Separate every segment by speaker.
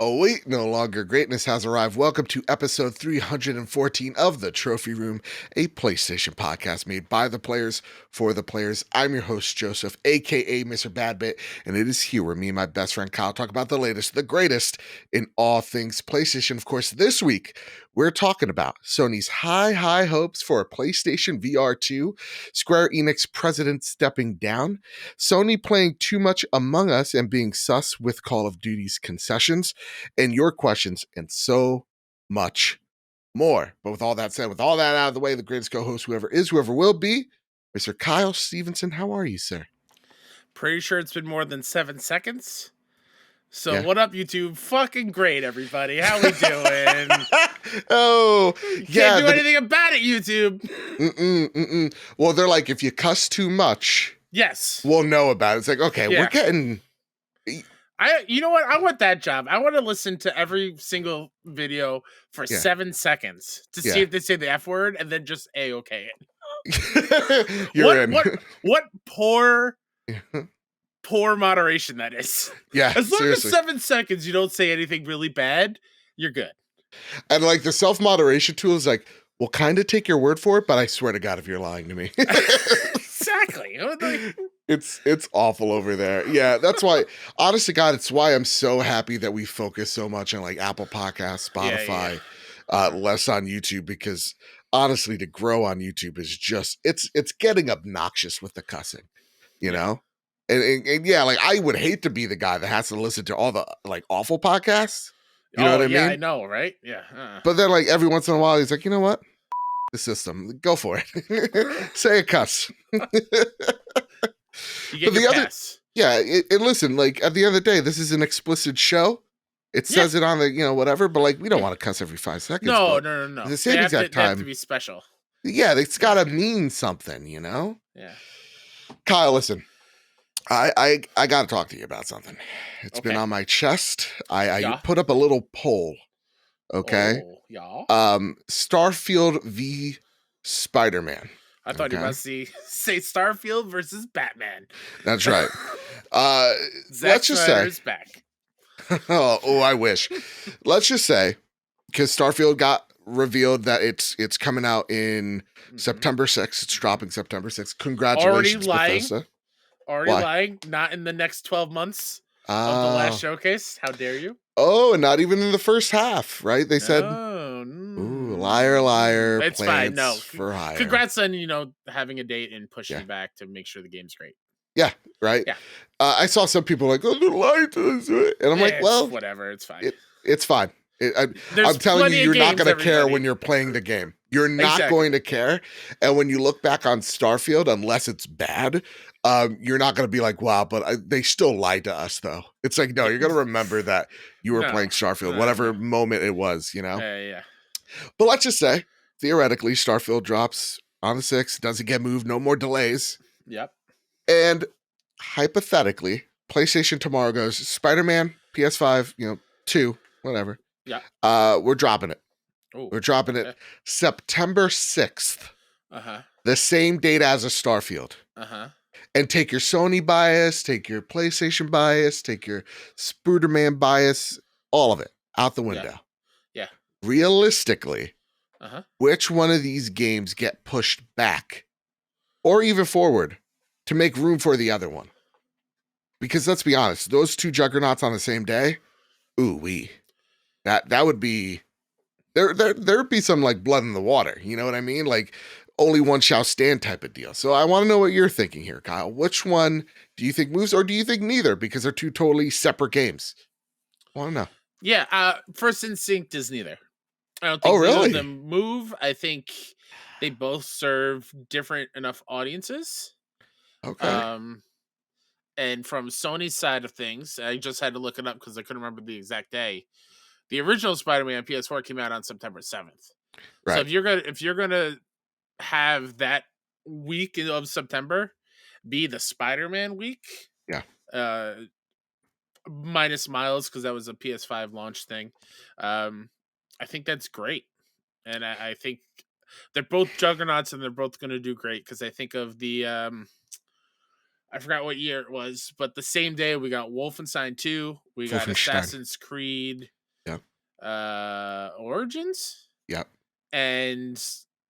Speaker 1: Oh, wait, no longer. Greatness has arrived. Welcome to episode 314 of The Trophy Room, a PlayStation podcast made by the players for the players. I'm your host, Joseph, aka Mr. Badbit, and it is here where me and my best friend Kyle talk about the latest, the greatest in all things PlayStation. Of course, this week, we're talking about Sony's high hopes for a PlayStation VR 2, Square Enix president stepping down, Sony playing too much Among Us and being sus with Call of Duty's concessions, and your questions, and so much more. But with all that said, with all that out of the way, the greatest co-host, whoever is, whoever will be, Mr. Kyle Stevenson. How are you, sir?
Speaker 2: Pretty sure it's been more than 7 seconds. So
Speaker 1: Yeah.
Speaker 2: what up, YouTube? Fucking great, everybody. How we doing?
Speaker 1: Oh,
Speaker 2: Can't do anything about it, YouTube.
Speaker 1: Well, they're like, if you cuss too much,
Speaker 2: Yes.
Speaker 1: we'll know about it. It's like, okay, we're getting...
Speaker 2: You know what? I want that job. I want to listen to every single video for 7 seconds to see if they say the F word and then just A-okay it.
Speaker 1: You're in.
Speaker 2: What poor moderation that is.
Speaker 1: Yeah,
Speaker 2: as long
Speaker 1: seriously.
Speaker 2: as 7 seconds you don't say anything really bad, you're good.
Speaker 1: And like the self-moderation tool is like, we'll kind of take your word for it, but I swear to God, if you're lying to me.
Speaker 2: Exactly.
Speaker 1: It's awful over there. Yeah, that's why, honest to God, it's why I'm so happy that we focus so much on like Apple Podcasts, Spotify, less on YouTube, because honestly, to grow on YouTube is just, it's getting obnoxious with the cussing, you know? And yeah, like I would hate to be the guy that has to listen to all the like awful podcasts. You know what I mean?
Speaker 2: Yeah, I know, right? Yeah.
Speaker 1: But then like every once in a while, he's like, you know what? The system, go for it. Say a cuss.
Speaker 2: You get your pass.
Speaker 1: And listen, like at the end of the day, this is an explicit show. It says it on the, whatever, but like we don't want to cuss every 5 seconds.
Speaker 2: No.
Speaker 1: At the same exact time,
Speaker 2: they have to be special.
Speaker 1: Yeah, it's got to mean something, you know?
Speaker 2: Yeah.
Speaker 1: Kyle, listen, I got to talk to you about something. It's been on my chest. I put up a little poll. Okay.
Speaker 2: Oh, yeah.
Speaker 1: Starfield v. Spider-Man.
Speaker 2: I thought you were about to say Starfield versus Batman.
Speaker 1: That's right.
Speaker 2: Zack Snyder's back.
Speaker 1: oh, I wish. Let's just say, because Starfield got revealed that it's coming out in September 6th. It's dropping September 6th. Congratulations, Bethesda.
Speaker 2: Already lying? Not in the next 12 months of the last showcase? How dare you?
Speaker 1: Oh, and not even in the first half, right? They said, ooh, liar,
Speaker 2: it's fine. No,
Speaker 1: for hire.
Speaker 2: Congrats on, having a date and pushing it back to make sure the game's great.
Speaker 1: Yeah, right?
Speaker 2: Yeah.
Speaker 1: I saw some people like, oh, they're lying to us. And I'm like, well,
Speaker 2: whatever, it's fine.
Speaker 1: It's fine. I'm telling you, you're not going to care when you're playing the game. You're not going to care. And when you look back on Starfield, unless it's bad, you're not going to be like, wow, but they still lied to us, though. It's like, no, you're going to remember that you were playing Starfield, whatever moment it was,
Speaker 2: Yeah.
Speaker 1: But let's just say, theoretically, Starfield drops on the 6th, doesn't get moved, no more delays.
Speaker 2: Yep.
Speaker 1: And hypothetically, PlayStation tomorrow goes, Spider-Man, PS5, 2, whatever.
Speaker 2: Yeah.
Speaker 1: We're dropping it.
Speaker 2: Ooh,
Speaker 1: We're dropping it September 6th.
Speaker 2: Uh-huh.
Speaker 1: The same date as a Starfield.
Speaker 2: Uh-huh.
Speaker 1: And take your Sony bias, take your PlayStation bias, take your Spider-Man bias, all of it out the window.
Speaker 2: Yeah.
Speaker 1: Realistically, which one of these games get pushed back or even forward to make room for the other one? Because let's be honest, those two juggernauts on the same day, ooh-wee. That would be... There'd be some like blood in the water, you know what I mean? Like only one shall stand type of deal. So I want to know what you're thinking here, Kyle. Which one do you think moves, or do you think neither? Because they're two totally separate games. I want to know.
Speaker 2: Yeah, First Instinct is neither. I don't think either of them move. I think they both serve different enough audiences.
Speaker 1: Okay.
Speaker 2: And from Sony's side of things, I just had to look it up because I couldn't remember the exact day. The original Spider-Man PS4 came out on September 7th. Right. So if you're gonna have that week of September be the Spider-Man week, minus Miles because that was a PS5 launch thing, I think that's great, and I think they're both juggernauts and they're both gonna do great because I think of the I forgot what year it was, but the same day we got Wolfenstein 2, we got Assassin's Creed,
Speaker 1: yep,
Speaker 2: Origins,
Speaker 1: yep,
Speaker 2: and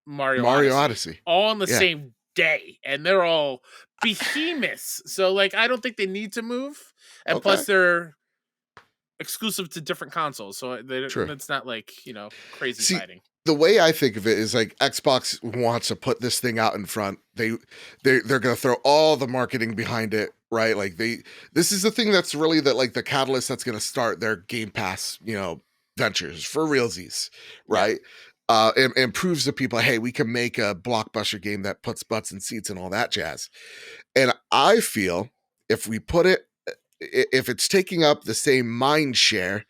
Speaker 2: Mario
Speaker 1: Odyssey,
Speaker 2: all on the same day, and they're all behemoths. So like, I don't think they need to move, and plus they're exclusive to different consoles, so it's not like, crazy fighting.
Speaker 1: The way I think of it is like Xbox wants to put this thing out in front. They're going to throw all the marketing behind it, right? Like this is the thing that's really the catalyst that's going to start their Game Pass, ventures for realsies, right? Yeah. And proves to people, hey, we can make a blockbuster game that puts butts in seats and all that jazz. And I feel if it's taking up the same mind share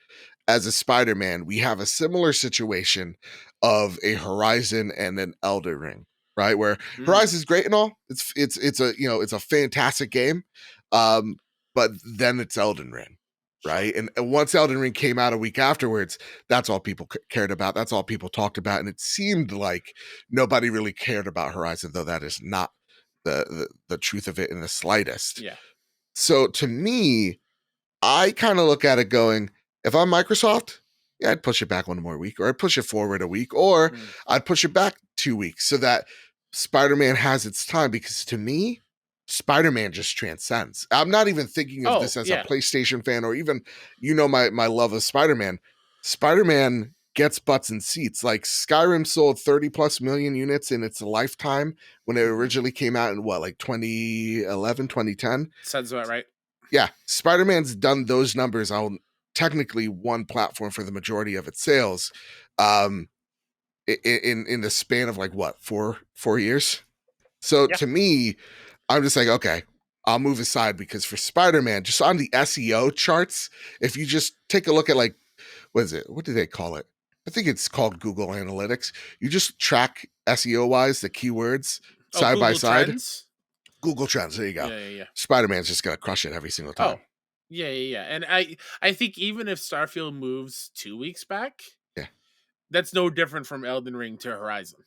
Speaker 1: as a Spider-Man, we have a similar situation of a Horizon and an Elden Ring, right? Where Horizon's great and all. It's a fantastic game. But then it's Elden Ring, right? And once Elden Ring came out a week afterwards, that's all people cared about. That's all people talked about. And it seemed like nobody really cared about Horizon, though that is not the truth of it in the slightest.
Speaker 2: Yeah.
Speaker 1: So to me, I kind of look at it going, if I'm Microsoft, yeah, I'd push it back one more week, or I'd push it forward a week, or I'd push it back 2 weeks so that Spider-Man has its time. Because to me, Spider-Man just transcends. I'm not even thinking of this as a PlayStation fan, or even, my love of Spider-Man. Spider-Man gets butts and seats. Like Skyrim sold 30 plus million units in its lifetime when it originally came out in 2011, 2010?
Speaker 2: Sounds about right.
Speaker 1: Yeah, Spider-Man's done those numbers on technically one platform for the majority of its sales, in the span of 4 years. So to me, I'm just like, okay, I'll move aside, because for Spider-Man, just on the SEO charts, if you just take a look at what is it? What do they call it? I think it's called Google Analytics. You just track SEO wise the keywords side by side. Trends? Google Trends. There you go.
Speaker 2: Yeah.
Speaker 1: Spider-Man's just gonna crush it every single time.
Speaker 2: Oh, yeah. And I think even if Starfield moves 2 weeks back, that's no different from Elden Ring to Horizon.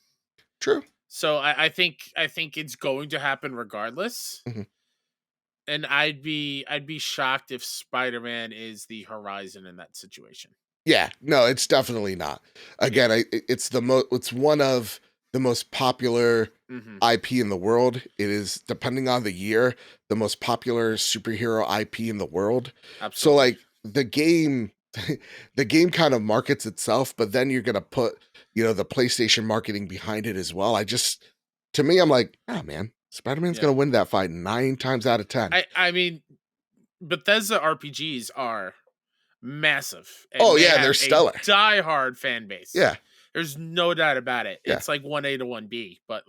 Speaker 1: True.
Speaker 2: So I think it's going to happen regardless.
Speaker 1: Mm-hmm.
Speaker 2: And I'd be shocked if Spider-Man is the Horizon in that situation.
Speaker 1: Yeah, no, it's definitely not. Again, it's one of the most popular IP in the world. It is, depending on the year, the most popular superhero IP in the world.
Speaker 2: Absolutely.
Speaker 1: So the game kind of markets itself, but then you're gonna put the PlayStation marketing behind it as well. To me, I'm like, oh man, Spider-Man's gonna win that fight 9 times out of 10.
Speaker 2: I mean, Bethesda RPGs are massive.
Speaker 1: They're stellar.
Speaker 2: Die-hard fan base.
Speaker 1: Yeah.
Speaker 2: There's no doubt about it. Yeah. It's like 1A to 1B, but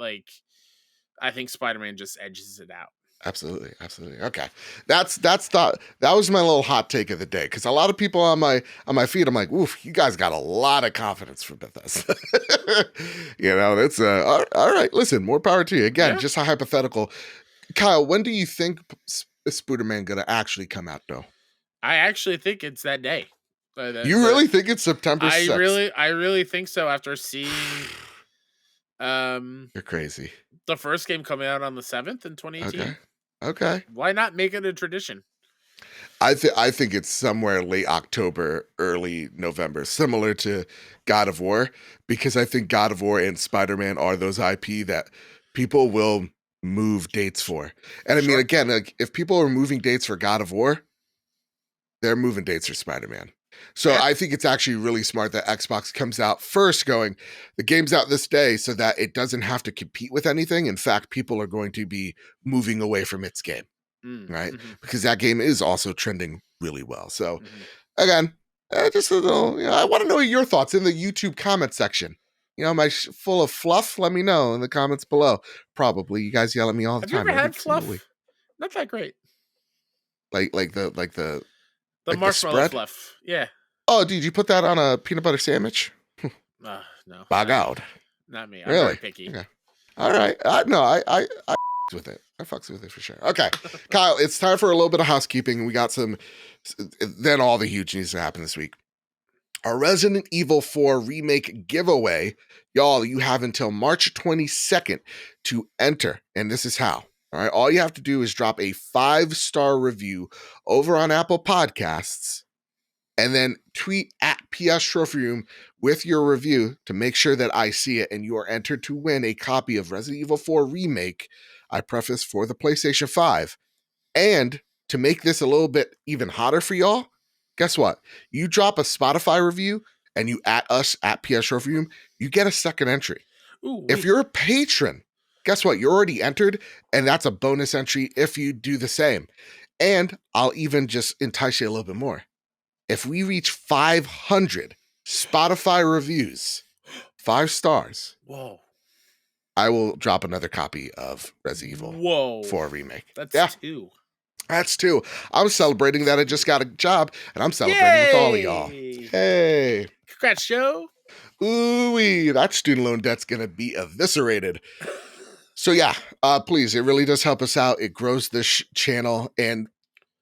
Speaker 2: I think Spider-Man just edges it out.
Speaker 1: Absolutely. Okay. That was my little hot take of the day, because a lot of people on my feed, I'm like, oof, you guys got a lot of confidence for Bethesda. It's all right. Listen, more power to you. Again, just a hypothetical. Kyle, when do you think Spider-Man gonna actually come out though?
Speaker 2: I actually think it's that day.
Speaker 1: You really think it's September 6th?
Speaker 2: I really think so, after seeing
Speaker 1: you're crazy.
Speaker 2: The first game coming out on the 7th in 2018.
Speaker 1: Okay.
Speaker 2: Why not make it a tradition?
Speaker 1: I think it's somewhere late October, early November, similar to God of War, because I think God of War and Spider-Man are those IP that people will move dates for. And I mean, again, if people are moving dates for God of War, they're moving dates for Spider-Man. So I think it's actually really smart that Xbox comes out first going, the game's out this day, so that it doesn't have to compete with anything. In fact, people are going to be moving away from its game, right? Because that game is also trending really well. So again, just a little, I want to know your thoughts in the YouTube comment section. Am I full of fluff? Let me know in the comments below. Probably. You guys yell at me all the time.
Speaker 2: Have you ever had fluff? Not that great.
Speaker 1: Like the
Speaker 2: marshmallow fluff. Yeah.
Speaker 1: Oh, dude, you put that on a peanut butter sandwich?
Speaker 2: No.
Speaker 1: Bug out.
Speaker 2: Not me. I'm very picky.
Speaker 1: Okay. All right. No, I fucks with it. I fucks with it for sure. Okay. Kyle, it's time for a little bit of housekeeping. We got then all the huge news that happened this week. Our Resident Evil 4 remake giveaway. Y'all, you have until March 22nd to enter. And this is how. All right. All you have to do is drop a 5-star review over on Apple Podcasts and then tweet at PS Trophy Room with your review to make sure that I see it, and you are entered to win a copy of Resident Evil 4 Remake, I preface, for the PlayStation 5. And to make this a little bit even hotter for y'all, guess what? You drop a Spotify review and you at us at PS Trophy Room, you get a second entry.
Speaker 2: Ooh,
Speaker 1: if you're a patron, guess what? You're already entered, and that's a bonus entry if you do the same. And I'll even just entice you a little bit more. If we reach 500 Spotify reviews, 5 stars,
Speaker 2: whoa,
Speaker 1: I will drop another copy of Resident Evil 4 Remake.
Speaker 2: That's 2.
Speaker 1: That's 2. I'm celebrating that I just got a job, and I'm celebrating with all of y'all. Hey.
Speaker 2: Congrats, Joe.
Speaker 1: Ooh-wee, that student loan debt's going to be eviscerated. So yeah, please, it really does help us out. It grows this channel, and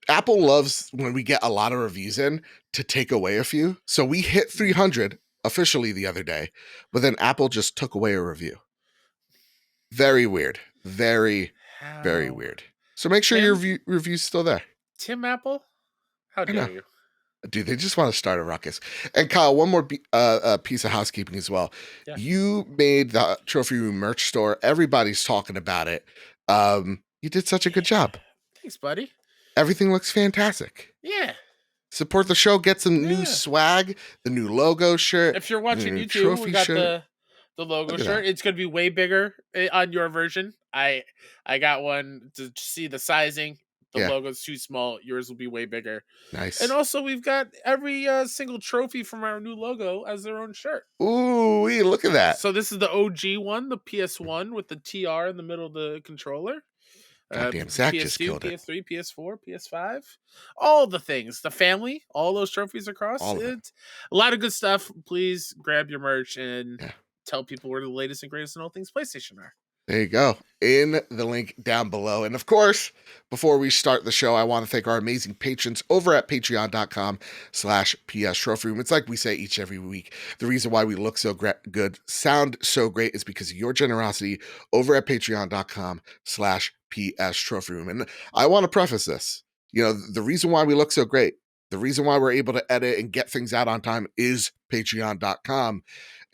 Speaker 1: Apple loves when we get a lot of reviews in to take away a few. So we hit 300 officially the other day, but then Apple just took away a review. Very weird. Very, very weird. So make sure your review's still there.
Speaker 2: Tim Apple? How dare you?
Speaker 1: Dude, they just want to start a ruckus. And Kyle, one more piece of housekeeping as well. Yeah. You made the Trophy Room merch store. Everybody's talking about it. You did such a good job.
Speaker 2: Thanks, buddy.
Speaker 1: Everything looks fantastic.
Speaker 2: Yeah.
Speaker 1: Support the show. Get some new swag. The new logo shirt.
Speaker 2: If you're watching YouTube, we got the logo shirt. It's going to be way bigger on your version. I got one to see the sizing. The logo's too small. Yours will be way bigger.
Speaker 1: Nice.
Speaker 2: And also, we've got every single trophy from our new logo as their own shirt.
Speaker 1: Ooh, look at that.
Speaker 2: So this is the OG one, the PS1 with the TR in the middle of the controller.
Speaker 1: Goddamn, Zach
Speaker 2: PS2,
Speaker 1: just killed it.
Speaker 2: PS3, PS4, PS5. All the things. The family. All those trophies across. It's a lot of good stuff. Please grab your merch and tell people where the latest and greatest in all things PlayStation are.
Speaker 1: There you go. In the link down below. And of course, before we start the show, I want to thank our amazing patrons over at patreon.com/PS Trophy Room. It's like we say each every week. The reason why we look so good, sound so great is because of your generosity over at patreon.com/PS Trophy Room. And I want to preface this. You know, the reason why we look so great, the reason why we're able to edit and get things out on time is patreon.com.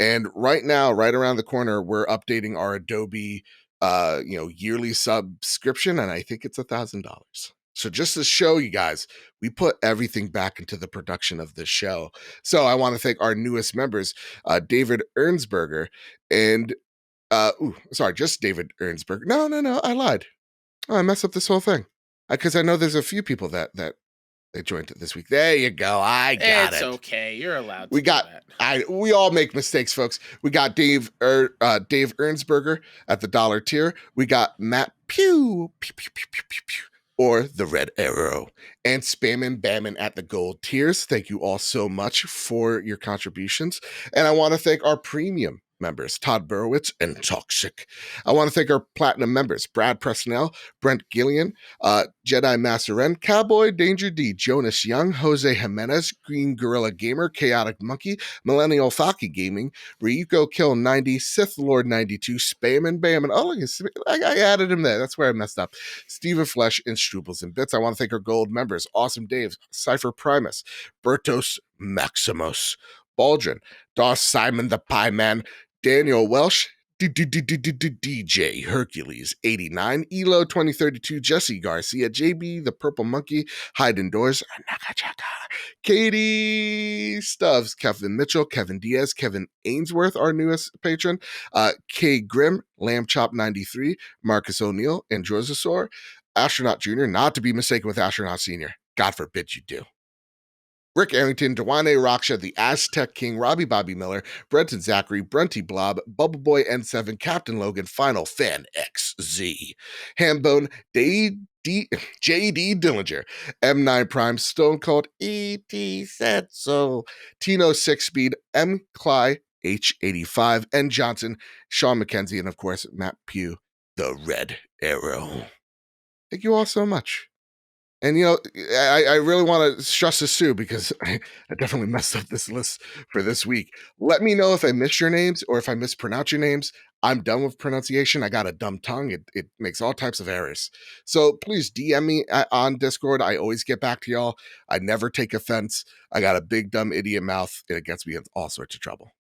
Speaker 1: And right now, right around the corner, we're updating our Adobe, yearly subscription, and I think it's $1,000. So just to show you guys, we put everything back into the production of this show. So I want to thank our newest members, David Ernsberger, and just David Ernsberger. No, I lied. Oh, I messed up this whole thing because I know there's a few people that they joined it this week. There you go. I got it.
Speaker 2: It's okay. You're allowed to
Speaker 1: do that. We all make mistakes, folks. We got Dave Ernsberger at the $1 tier. We got Matt Pew, or the Red Arrow, and Spammin' Bammin' at the gold tiers. Thank you all so much for your contributions. And I want to thank our premium members, Todd Burowitz and Toxic. I want to thank our platinum members, Brad Presnell, Brent Gillian, Jedi Master N, Cowboy Danger D, Jonas Young, Jose Jimenez, Green Gorilla Gamer, Chaotic Monkey, Millennial Faki Gaming, Ryuko Kill 90, Sith Lord 92, Spammin' Bammin'. Oh, look, I added him there. That's where I messed up. Stephen Flesh and Strubles and Bits. I want to thank our gold members, Awesome Dave, Cypher Primus, Bertos Maximus, Baldrin, Doss Simon the Pie Man, Daniel Welsh, DJ Hercules 89, Elo 2032, Jesse Garcia, JB the Purple Monkey, Hide Indoors, Katie Stubbs, Kevin Mitchell, Kevin Diaz, Kevin Ainsworth, our newest patron, K Grimm, Lamb Chop 93, Marcus O'Neill, and Drososaur, Astronaut Jr., not to be mistaken with Astronaut Senior. God forbid you do. Rick Arrington, Dewane Raksha, the Aztec King, Robbie Bobby Miller, Brenton Zachary, Brenty Blob, Bubble Boy N7, Captain Logan, Final Fan XZ, Hambone, J.D. Dillinger, M9 Prime, Stone Cold, E.T. Said So, Tino 6 Speed, M. Cly, H85, N. Johnson, Sean McKenzie, and of course, Matt Pugh, the Red Arrow. Thank you all so much. And, you know, I really want to stress this too, because I definitely messed up this list for this week. Let me know if I miss your names or if I mispronounce your names. I'm done with pronunciation. I got a dumb tongue. It makes all types of errors. So please DM me on Discord. I always get back to y'all. I never take offense. I got a big, dumb idiot mouth, and it gets me in all sorts of trouble.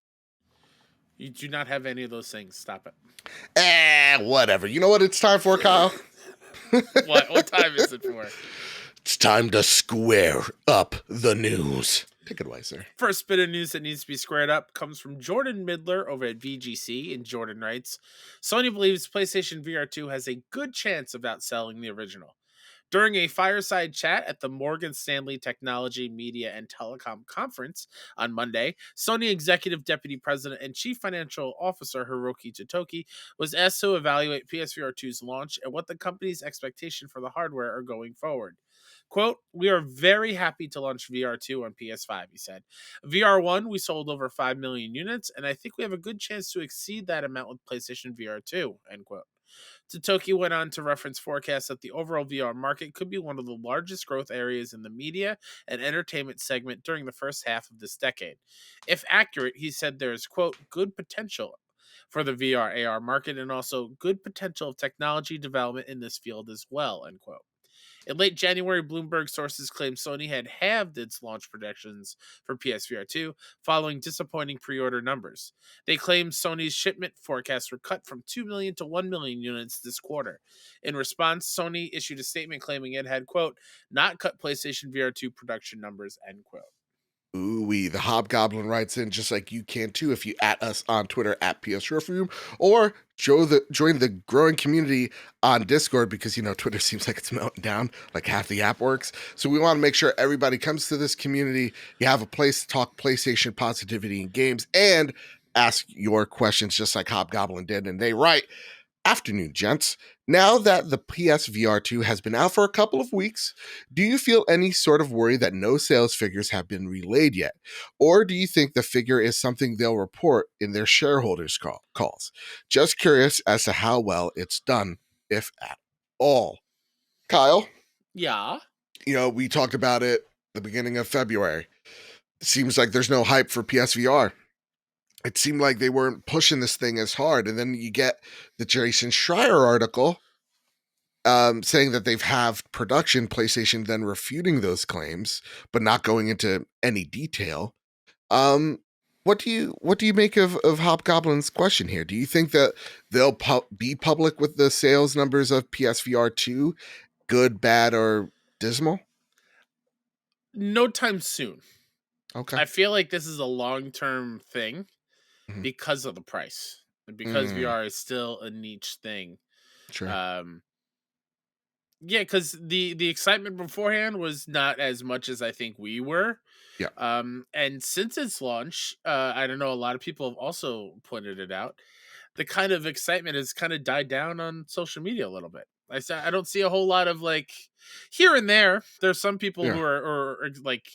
Speaker 2: You do not have any of those things. Stop it.
Speaker 1: Whatever. You know what it's time for, Kyle?
Speaker 2: What time is it for?
Speaker 1: It's time to square up the news. Take it away, sir.
Speaker 2: First bit of news that needs to be squared up comes from Jordan Midler over at VGC, and Jordan writes, Sony believes PlayStation VR 2 has a good chance of outselling the original. During a fireside chat at the Morgan Stanley Technology, Media, and Telecom Conference on Monday, Sony Executive Deputy President and Chief Financial Officer Hiroki Totoki was asked to evaluate PSVR 2's launch and what the company's expectation for the hardware are going forward. Quote, we are very happy to launch VR2 on PS5, he said. VR1, we sold over 5 million units, and I think we have a good chance to exceed that amount with PlayStation VR2, end quote. Totoki went on to reference forecasts that the overall VR market could be one of the largest growth areas in the media and entertainment segment during the first half of this decade. If accurate, he said there is, quote, good potential for the VR AR market and also good potential of technology development in this field as well, end quote. In late January, Bloomberg sources claimed Sony had halved its launch projections for PSVR 2 following disappointing pre-order numbers. They claimed Sony's shipment forecasts were cut from 2 million to 1 million units this quarter. In response, Sony issued a statement claiming it had, quote, not cut PlayStation VR 2 production numbers, end quote.
Speaker 1: Ooh-wee, the Hobgoblin writes in just like you can too if you at us on Twitter at PS Room or join the growing community on Discord, because, you know, Twitter seems like it's melting down, like half the app works. So we want to make sure everybody comes to this community. You have a place to talk PlayStation positivity and games and ask your questions just like Hobgoblin did. And they write, afternoon, gents. Now that the PSVR 2 has been out for a couple of weeks, do you feel any sort of worry that no sales figures have been relayed yet? Or do you think the figure is something they'll report in their shareholders' calls? Just curious as to how well it's done, if at all. Kyle?
Speaker 2: Yeah?
Speaker 1: You know, we talked about it the beginning of February. It seems like there's no hype for PSVR. It seemed like they weren't pushing this thing as hard. And then you get the Jason Schreier article saying that they've halved production, PlayStation then refuting those claims, but not going into any detail. What do you make of Hobgoblin's question here? Do you think that they'll be public with the sales numbers of PSVR 2, good, bad, or dismal?
Speaker 2: No time soon.
Speaker 1: Okay.
Speaker 2: I feel like this is a long-term thing because of the price. And because VR is still a niche thing.
Speaker 1: Sure.
Speaker 2: Yeah, because the excitement beforehand was not as much as I think we were.
Speaker 1: Yeah.
Speaker 2: And since its launch, I don't know, a lot of people have also pointed it out. The kind of excitement has kind of died down on social media a little bit. I don't see a whole lot of, like, here and there. There's some people who are like,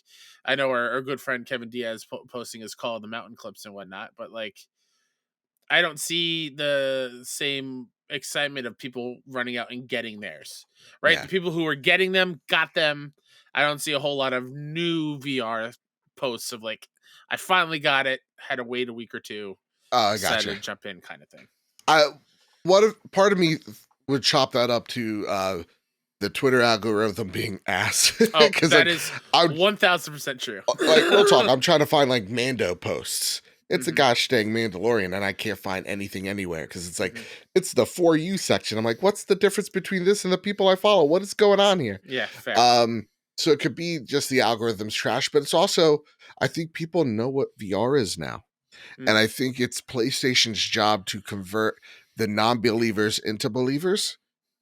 Speaker 2: I know our good friend Kevin Diaz posting his call of the mountain clips and whatnot, but like, I don't see the same excitement of people running out and getting theirs, right?
Speaker 1: Yeah.
Speaker 2: The people who are getting them got them. I don't see a whole lot of new VR posts of like, I finally got it, had to wait a week or two,
Speaker 1: I
Speaker 2: decided
Speaker 1: gotcha.
Speaker 2: to jump in, kind of thing.
Speaker 1: Part of me would chop that up to the Twitter algorithm being ass.
Speaker 2: Oh, that
Speaker 1: like,
Speaker 2: is 1,000% true.
Speaker 1: Like, real talk, I'm trying to find like Mando posts. It's a gosh dang Mandalorian, and I can't find anything anywhere because it's like it's the For You section. I'm like, what's the difference between this and the people I follow? What is going on here?
Speaker 2: Yeah, fair.
Speaker 1: So it could be just the algorithm's trash, but it's also, I think people know what VR is now. And I think it's PlayStation's job to convert the non-believers into believers.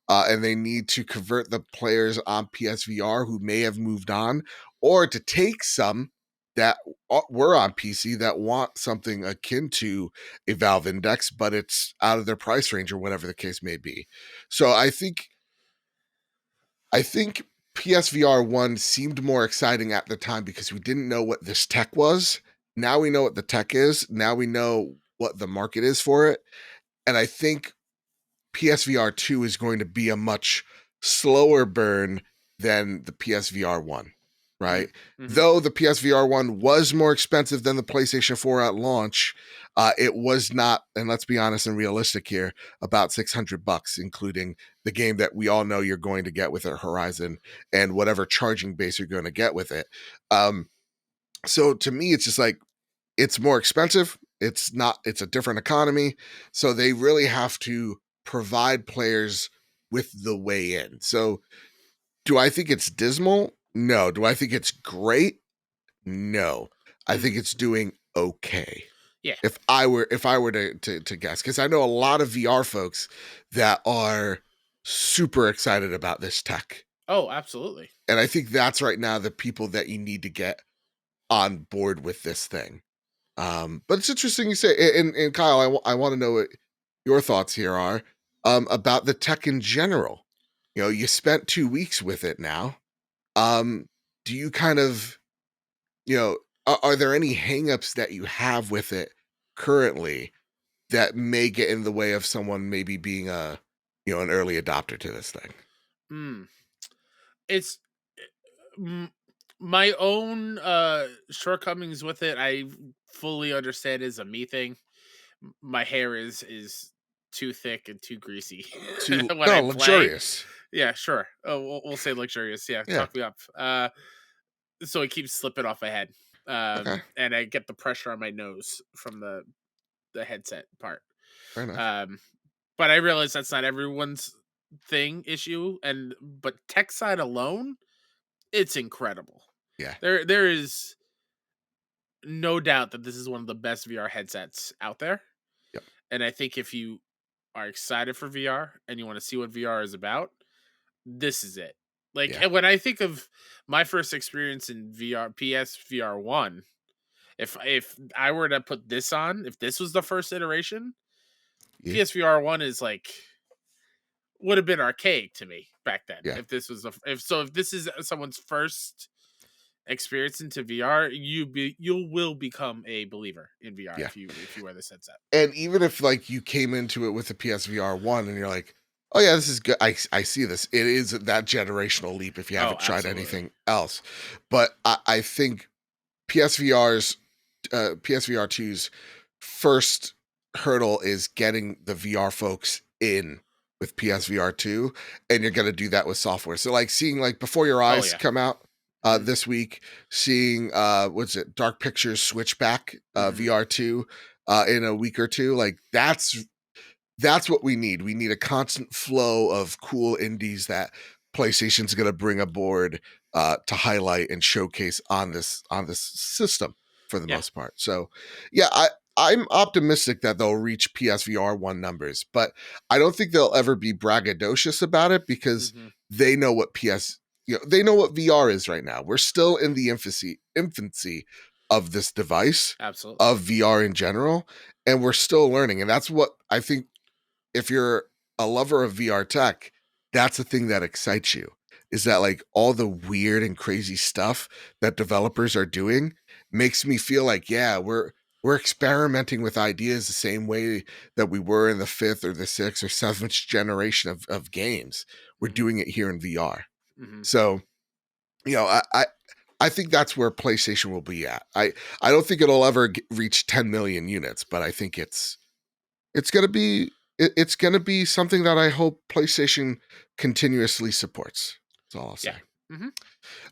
Speaker 1: And they need to convert the players on PSVR who may have moved on, or to take some that were on PC that want something akin to a Valve Index, but it's out of their price range or whatever the case may be. So I think PSVR 1 seemed more exciting at the time because we didn't know what this tech was. Now we know what the tech is. Now we know what the market is for it. And I think PSVR 2 is going to be a much slower burn than the PSVR 1, right?
Speaker 2: Mm-hmm.
Speaker 1: Though the PSVR 1 was more expensive than the PlayStation 4 at launch, it was not, and let's be honest and realistic here, about $600, including the game that we all know you're going to get with it, Horizon, and whatever charging base you're going to get with it. So to me, it's just like, it's more expensive. It's a different economy. So they really have to provide players with the way in. So do I think it's dismal? No. Do I think it's great? No. I think it's doing okay.
Speaker 2: Yeah.
Speaker 1: If I were to guess, because I know a lot of VR folks that are super excited about this tech.
Speaker 2: Oh, absolutely.
Speaker 1: And I think that's right now the people that you need to get on board with this thing. But it's interesting you say, and Kyle, I want to know what your thoughts here are about the tech in general. You know, you spent 2 weeks with it now. Do you kind of, you know, are there any hangups that you have with it currently that may get in the way of someone maybe being an early adopter to this thing?
Speaker 2: It's my own shortcomings with it. I fully understand is a me thing. My hair is too thick and too greasy
Speaker 1: Too
Speaker 2: when I play.
Speaker 1: luxurious.
Speaker 2: Yeah, sure. Oh, we'll say luxurious. Yeah, talk me up. So it keeps slipping off my head,
Speaker 1: Okay.
Speaker 2: and I get the pressure on my nose from the headset part.
Speaker 1: Fair enough.
Speaker 2: But I realize that's not everyone's issue, but tech side alone, it's incredible.
Speaker 1: Yeah.
Speaker 2: There is no doubt that this is one of the best VR headsets out there.
Speaker 1: Yep.
Speaker 2: And I think if you are excited for VR and you want to see what VR is about, this is it. Like,
Speaker 1: Yeah.
Speaker 2: when I think of my first experience in VR, PSVR 1, if I were to put this on, if this was the first iteration,
Speaker 1: Yeah.
Speaker 2: PSVR 1 is like, would have been archaic to me back then.
Speaker 1: Yeah.
Speaker 2: If this was if this is someone's first experience into VR, you will become a believer in VR if you wear this headset.
Speaker 1: And even if like you came into it with the PSVR 1 and you're like, oh yeah, this is good. I see this. It is that generational leap if you haven't tried anything else. But I think PSVR 2's first hurdle is getting the VR folks in with PSVR 2, and you're going to do that with software. So like seeing like Before Your Eyes come out this week, seeing what's it, Dark Pictures Switchback VR 2 in a week or two, like that's what we need. We need a constant flow of cool indies that PlayStation's going to bring aboard to highlight and showcase on this system for the most part. So yeah, I'm optimistic that they'll reach PSVR 1 numbers, but I don't think they'll ever be braggadocious about it because they know what they know what VR is right now. We're still in the infancy of this device,
Speaker 2: absolutely,
Speaker 1: of VR in general, and we're still learning. And that's what I think, if you're a lover of VR tech, that's the thing that excites you, is that like all the weird and crazy stuff that developers are doing makes me feel like, yeah, we're experimenting with ideas the same way that we were in the 5th or the 6th or 7th generation of games. We're doing it here in VR. So, you know, I think that's where PlayStation will be at. I don't think it'll ever reach 10 million units, but I think it's going to be something that I hope PlayStation continuously supports. That's all I'll say.
Speaker 2: Yeah.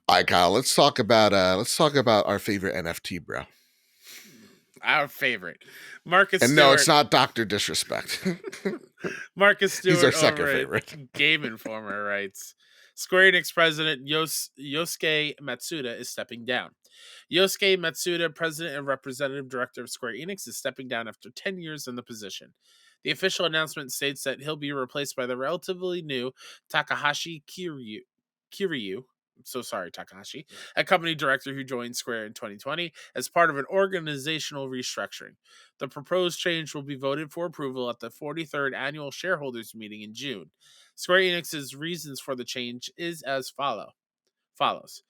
Speaker 1: All right, Kyle, let's talk about our favorite NFT, bro.
Speaker 2: Our favorite, Marcus
Speaker 1: and
Speaker 2: Stewart.
Speaker 1: No, it's not Dr. Disrespect.
Speaker 2: Marcus Stewart,
Speaker 1: he's our second favorite.
Speaker 2: Game Informer writes, Square Enix president Yosuke Matsuda is stepping down. Yosuke Matsuda, president and representative director of Square Enix, is stepping down after 10 years in the position. The official announcement states that he'll be replaced by the relatively new Takahashi Kiryu. So sorry, Takahashi, a company director who joined Square in 2020 as part of an organizational restructuring. The proposed change will be voted for approval at the 43rd annual shareholders meeting in June. Square Enix's reasons for the change is as follows.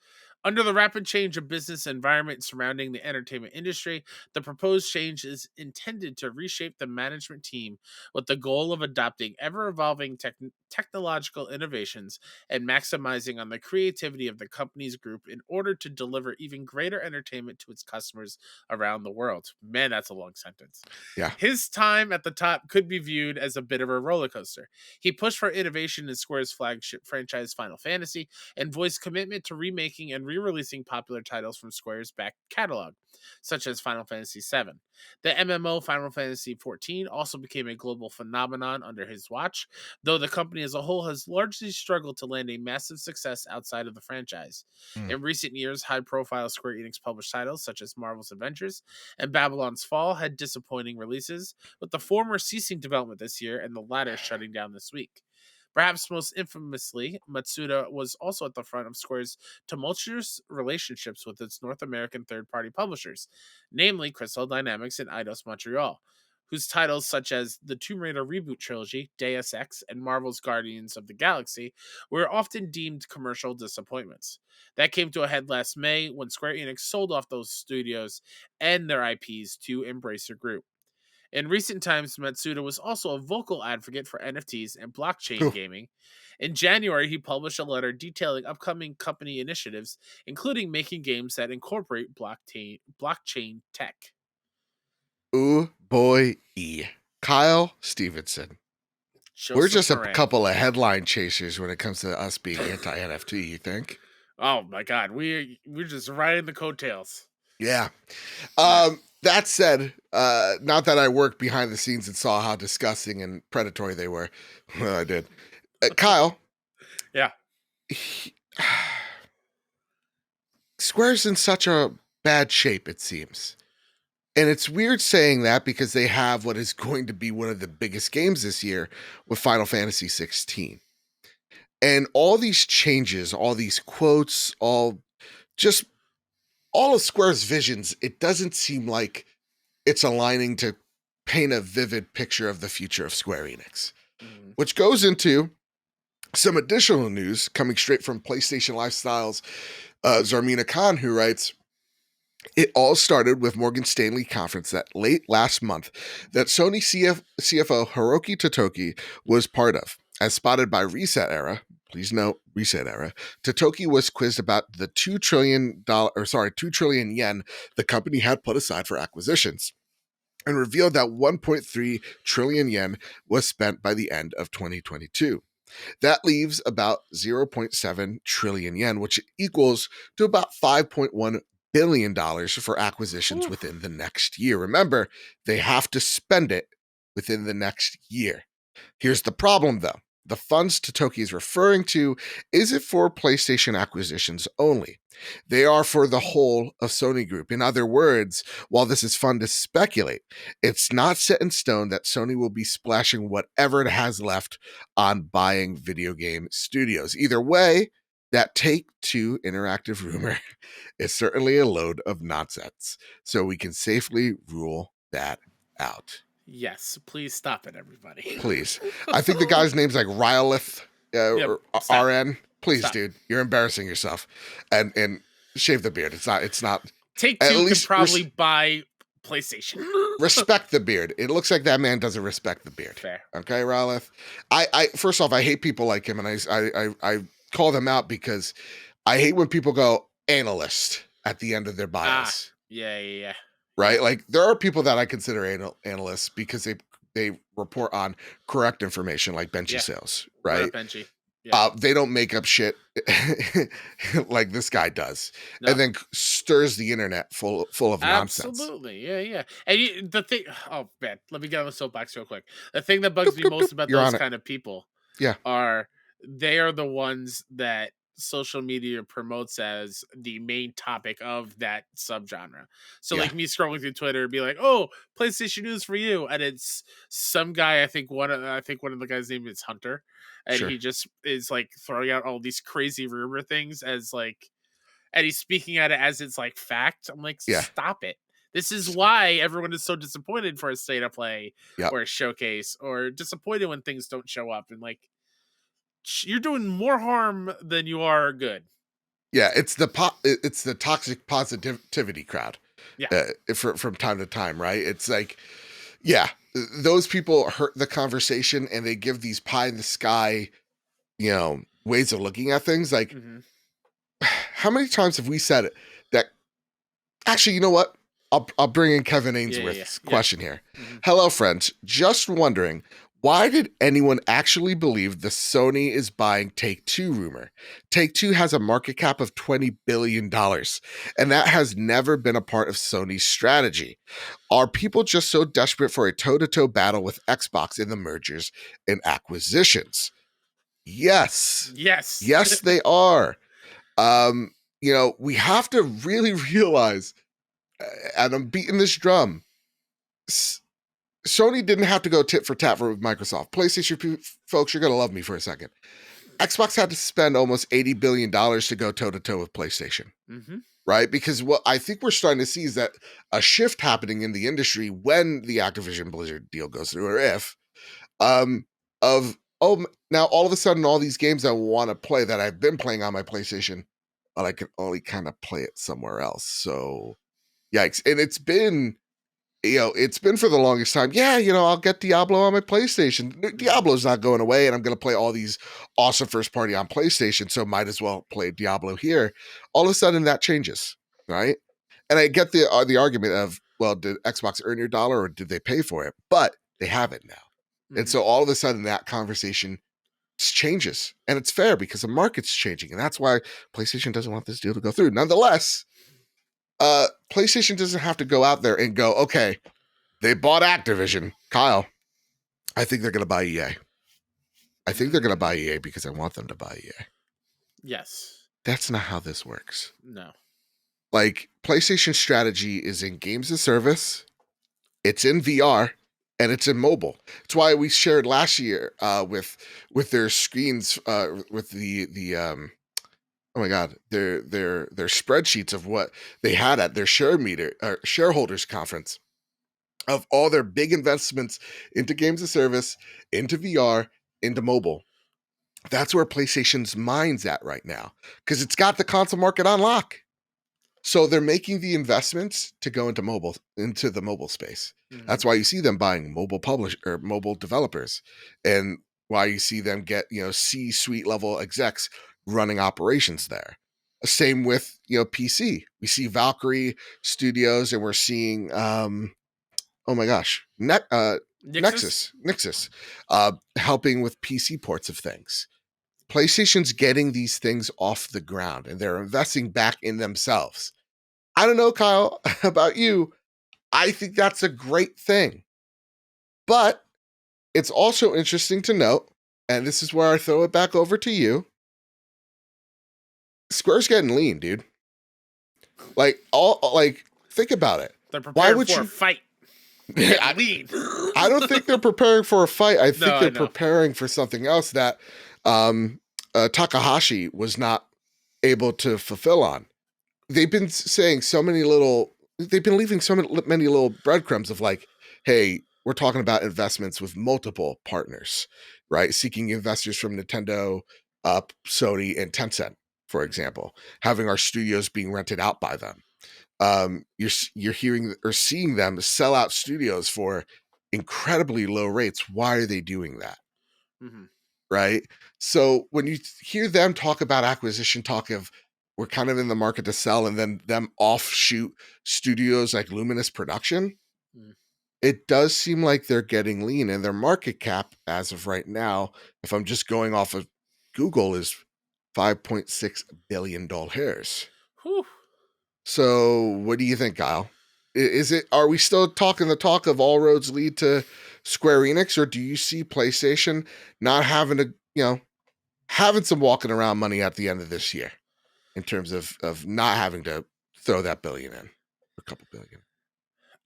Speaker 2: Under the rapid change of business environment surrounding the entertainment industry, the proposed change is intended to reshape the management team with the goal of adopting ever evolving technological innovations and maximizing on the creativity of the company's group in order to deliver even greater entertainment to its customers around the world. Man, that's a long sentence.
Speaker 1: Yeah.
Speaker 2: His time at the top could be viewed as a bit of a roller coaster. He pushed for innovation in Square's flagship franchise Final Fantasy and voiced commitment to remaking and re-releasing popular titles from Square's back catalog, such as Final Fantasy VII. The MMO Final Fantasy XIV also became a global phenomenon under his watch, though the company as a whole has largely struggled to land a massive success outside of the franchise.
Speaker 1: Mm.
Speaker 2: In recent years, high-profile Square Enix published titles such as Marvel's Avengers and Babylon's Fall had disappointing releases, with the former ceasing development this year and the latter shutting down this week. Perhaps most infamously, Matsuda was also at the front of Square's tumultuous relationships with its North American third-party publishers, namely Crystal Dynamics and Eidos Montreal, whose titles such as the Tomb Raider reboot trilogy, Deus Ex, and Marvel's Guardians of the Galaxy were often deemed commercial disappointments. That came to a head last May when Square Enix sold off those studios and their IPs to Embracer Group. In recent times, Matsuda was also a vocal advocate for NFTs and blockchain
Speaker 1: Ooh.
Speaker 2: gaming. In January, he published a letter detailing upcoming company initiatives, including making games that incorporate blockchain tech.
Speaker 1: Ooh, boy, Kyle Stevenson. We're just a couple of headline chasers when it comes to us being anti-NFT, you think?
Speaker 2: Oh my God, we're just riding the coattails.
Speaker 1: Yeah. That said, not that I worked behind the scenes and saw how disgusting and predatory they were. Well, I did. Kyle.
Speaker 2: Yeah.
Speaker 1: Square's in such a bad shape, it seems. And it's weird saying that because they have what is going to be one of the biggest games this year with Final Fantasy 16. And all these changes, all these quotes, all of Square's visions, it doesn't seem like it's aligning to paint a vivid picture of the future of Square Enix, which goes into some additional news coming straight from PlayStation Lifestyle's Zarmina Khan, who writes, "It all started with Morgan Stanley conference that late last month that Sony CFO Hiroki Totoki was part of. As spotted by Reset Era, please note Reset Era, Totoki was quizzed about the $2 trillion yen the company had put aside for acquisitions and revealed that 1.3 trillion yen was spent by the end of 2022. That leaves about 0.7 trillion yen, which equals to about $5.1 billion for acquisitions within the next year. Remember, they have to spend it within the next year. Here's the problem, though. The funds Totoki is referring to isn't for PlayStation acquisitions only. They are for the whole of Sony Group. In other words, while this is fun to speculate, it's not set in stone that Sony will be splashing whatever it has left on buying video game studios. Either way, that Take-Two Interactive rumor is certainly a load of nonsense. So we can safely rule that out.
Speaker 2: Yes, please stop it, everybody.
Speaker 1: Please. I think the guy's name's like Rylith or RN. Please, stop. Dude, you're embarrassing yourself. And shave the beard. It's not.
Speaker 2: Take-Two can probably buy PlayStation.
Speaker 1: Respect the beard. It looks like that man doesn't respect the beard.
Speaker 2: Fair.
Speaker 1: Okay, Rylith. I first off, I hate people like him, and I call them out because I hate when people go analyst at the end of their bios.
Speaker 2: Yeah.
Speaker 1: Right? Like, there are people that I consider analysts because they report on correct information, like Benji sales, right?
Speaker 2: Benji. Yeah.
Speaker 1: They don't make up shit like this guy does, and then stirs the internet full of nonsense.
Speaker 2: Absolutely, yeah. And the thing, oh man, let me get on the soapbox real quick. The thing that bugs me most about those kind of people, they are the ones that social media promotes as the main topic of that subgenre. So like me scrolling through Twitter and be like, "Oh, PlayStation news for you," and it's some guy. I think one of the guys' name is Hunter, and he just is like throwing out all these crazy rumor things as like, and he's speaking at it as it's like fact. I'm like, stop it. This is why everyone is so disappointed for a state of play or a showcase, or disappointed when things don't show up, and like, you're doing more harm than you are good.
Speaker 1: Yeah, it's the toxic positivity crowd.
Speaker 2: Yeah.
Speaker 1: From time to time, right? It's like, yeah, those people hurt the conversation and they give these pie in the sky, ways of looking at things. Like, how many times have we said it that actually, you know what? I'll bring in Kevin Ainsworth's question here. Hello, friends. Just wondering, why did anyone actually believe the Sony is buying Take-Two rumor? Take-Two has a market cap of $20 billion, and that has never been a part of Sony's strategy. Are people just so desperate for a toe-to-toe battle with Xbox in the mergers and acquisitions? Yes. Yes, they are. We have to really realize, and I'm beating this drum, Sony didn't have to go tit for tat with Microsoft. PlayStation folks, you're going to love me for a second. Xbox had to spend almost $80 billion to go toe-to-toe with PlayStation, right? Because what I think we're starting to see is that a shift happening in the industry when the Activision Blizzard deal goes through, or if, now all of a sudden all these games I want to play that I've been playing on my PlayStation, but I can only kind of play it somewhere else. So, yikes. And it's been for the longest time. Yeah, I'll get Diablo on my PlayStation. Diablo's not going away, and I'm going to play all these awesome first party on PlayStation, so might as well play Diablo here. All of a sudden, that changes, right? And I get the argument of, well, did Xbox earn your dollar or did they pay for it? But they have it now. And so all of a sudden, that conversation changes, and it's fair because the market's changing, and that's why PlayStation doesn't want this deal to go through. Nonetheless, PlayStation doesn't have to go out there and go, okay, they bought Activision. Kyle, I think they're going to buy EA. I think they're going to buy EA because I want them to buy EA.
Speaker 2: Yes.
Speaker 1: That's not how this works.
Speaker 2: No.
Speaker 1: Like, PlayStation's strategy is in games as service, it's in VR, and it's in mobile. It's why we shared last year with their screens, with the oh my God, their spreadsheets of what they had at their shareholders conference of all their big investments into games of service, into VR, into mobile. That's where PlayStation's mind's at right now because it's got the console market on lock. So they're making the investments to go into the mobile space. That's why you see them buying mobile developers, and why you see them get, C-suite level execs running operations there. Same with, PC. We see Valkyrie Studios, and we're seeing, oh my gosh, Nexus, helping with PC ports of things. PlayStation's getting these things off the ground, and they're investing back in themselves. I don't know, Kyle, about you. I think that's a great thing. But it's also interesting to note, and this is where I throw it back over to you, Square's getting lean, dude. Think about it.
Speaker 2: They're prepared for a fight.
Speaker 1: I don't think they're preparing for a fight. I think they're preparing for something else that Takahashi was not able to fulfill on. They've been saying they've been leaving so many little breadcrumbs of like, hey, we're talking about investments with multiple partners, right? Seeking investors from Nintendo, Sony, and Tencent, for example, having our studios being rented out by them. You're hearing or seeing them sell out studios for incredibly low rates. Why are they doing that? Right? So when you hear them talk about acquisition, talk of we're kind of in the market to sell, and then them offshoot studios like Luminous Production, it does seem like they're getting lean, and their market cap as of right now, if I'm just going off of Google, is $5.6 billion.
Speaker 2: Whew.
Speaker 1: So what do you think, Kyle? Are we still talking the talk of all roads lead to Square Enix, or do you see PlayStation not having to, having some walking around money at the end of this year in terms of not having to throw that billion in, a couple billion?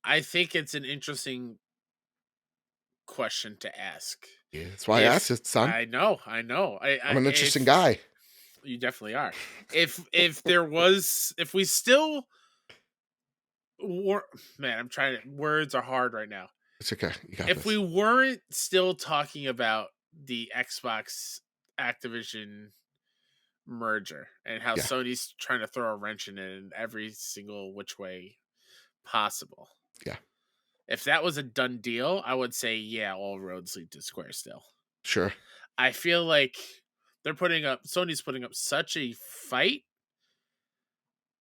Speaker 2: I think it's an interesting question to ask.
Speaker 1: Yeah, that's why I asked it, son.
Speaker 2: I know.
Speaker 1: I'm an interesting guy.
Speaker 2: You definitely are. If we still man, words are hard right now.
Speaker 1: It's okay. You got
Speaker 2: if
Speaker 1: this.
Speaker 2: We weren't still talking about the Xbox Activision merger and how
Speaker 1: Yeah.
Speaker 2: Sony's trying to throw a wrench in it in every single which way possible.
Speaker 1: Yeah.
Speaker 2: If that was a done deal, I would say, yeah, all roads lead to Square still.
Speaker 1: Sure.
Speaker 2: I feel like Sony's putting up such a fight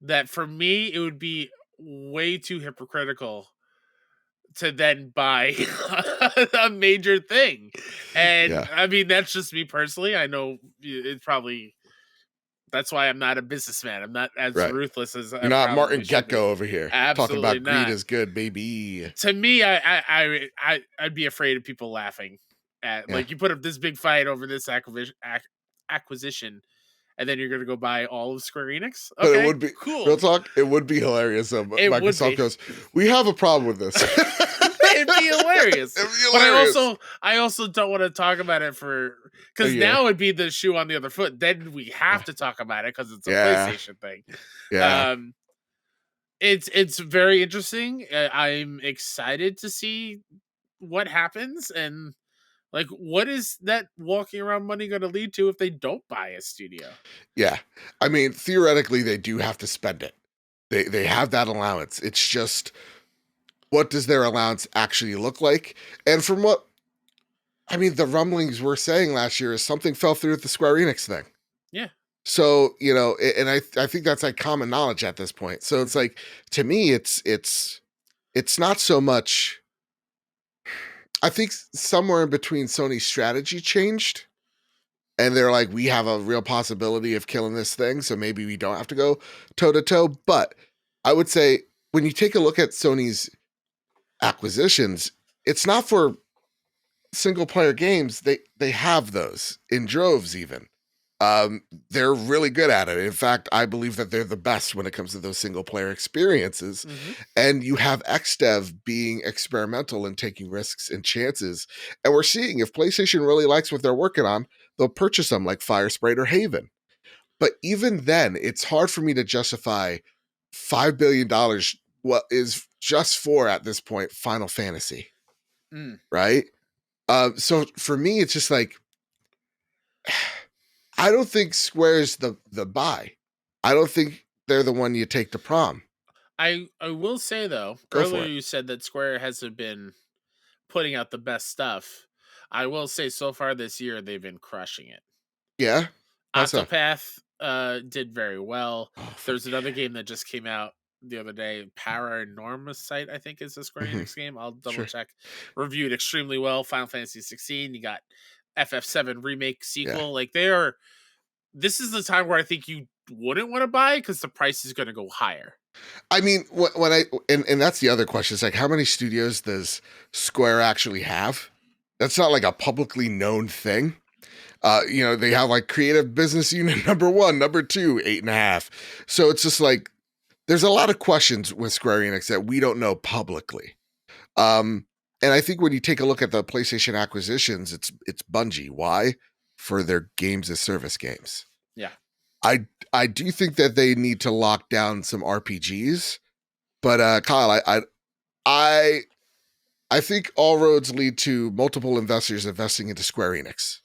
Speaker 2: that for me, it would be way too hypocritical to then buy a major thing. And
Speaker 1: Yeah.
Speaker 2: I mean, that's just me personally. I know it's probably, that's why I'm not a businessman. I'm not as
Speaker 1: Right.
Speaker 2: ruthless as
Speaker 1: You're
Speaker 2: I
Speaker 1: not
Speaker 2: probably
Speaker 1: Martin
Speaker 2: should be.
Speaker 1: Gecko over here talking
Speaker 2: Absolutely
Speaker 1: about greed
Speaker 2: not.
Speaker 1: is good, baby.
Speaker 2: To me, I'd be afraid of people laughing at
Speaker 1: Yeah.
Speaker 2: like you put up this big fight over this acquisition, and then you're gonna go buy all of Square Enix.
Speaker 1: But it
Speaker 2: Okay,
Speaker 1: would be
Speaker 2: cool.
Speaker 1: real talk. It would be hilarious. So
Speaker 2: It would
Speaker 1: Microsoft
Speaker 2: be.
Speaker 1: goes, "We have a problem with this."
Speaker 2: It'd be hilarious.
Speaker 1: It'd be
Speaker 2: But
Speaker 1: hilarious.
Speaker 2: I also don't want to talk about it because now it'd be the shoe on the other foot. Then we have to talk about it because it's a PlayStation thing.
Speaker 1: Yeah.
Speaker 2: It's very interesting. I'm excited to see what happens and like what is that walking around money going to lead to if they don't buy a studio?
Speaker 1: Yeah. I mean, theoretically, they do have to spend it. They have that allowance. It's just, what does their allowance actually look like? And from what, I mean, the rumblings we're saying last year is something fell through with the Square Enix thing.
Speaker 2: Yeah.
Speaker 1: So, and I think that's like common knowledge at this point. So it's like, to me, it's not so much, I think somewhere in between Sony's strategy changed and they're like, we have a real possibility of killing this thing. So maybe we don't have to go toe to toe. But I would say when you take a look at Sony's acquisitions, it's not for single player games. They have those in droves even. They're really good at it. In fact, I believe that they're the best when it comes to those single player experiences.
Speaker 2: Mm-hmm.
Speaker 1: And you have XDev being experimental and taking risks and chances. And we're seeing if PlayStation really likes what they're working on, they'll purchase them like Firesprite or Haven. But even then, it's hard for me to justify $5 billion, what is just for, at this point, Final Fantasy. Right? So for me, it's just like, I don't think Square's the buy. I don't think they're the one you take to prom.
Speaker 2: I will say though, earlier you said that Square hasn't been putting out the best stuff. I will say so far this year they've been crushing it.
Speaker 1: Yeah.
Speaker 2: Octopath did very well. There's another game that just came out the other day, Paranormal Sight, I think is a Square Enix game. I'll double check. Reviewed extremely well. Final Fantasy 16. You got FF7 remake sequel.
Speaker 1: Yeah.
Speaker 2: Like this is the time where I think you wouldn't want to buy because the price is going to go higher.
Speaker 1: I mean, and that's the other question. It's like, how many studios does Square actually have? That's not like a publicly known thing. They have like creative business unit number 1, number 2, 8.5. So it's just like, there's a lot of questions with Square Enix that we don't know publicly. And I think when you take a look at the PlayStation acquisitions, it's Bungie. Why? For their games as service games.
Speaker 2: Yeah.
Speaker 1: I do think that they need to lock down some RPGs, but Kyle, I think all roads lead to multiple investors investing into Square Enix.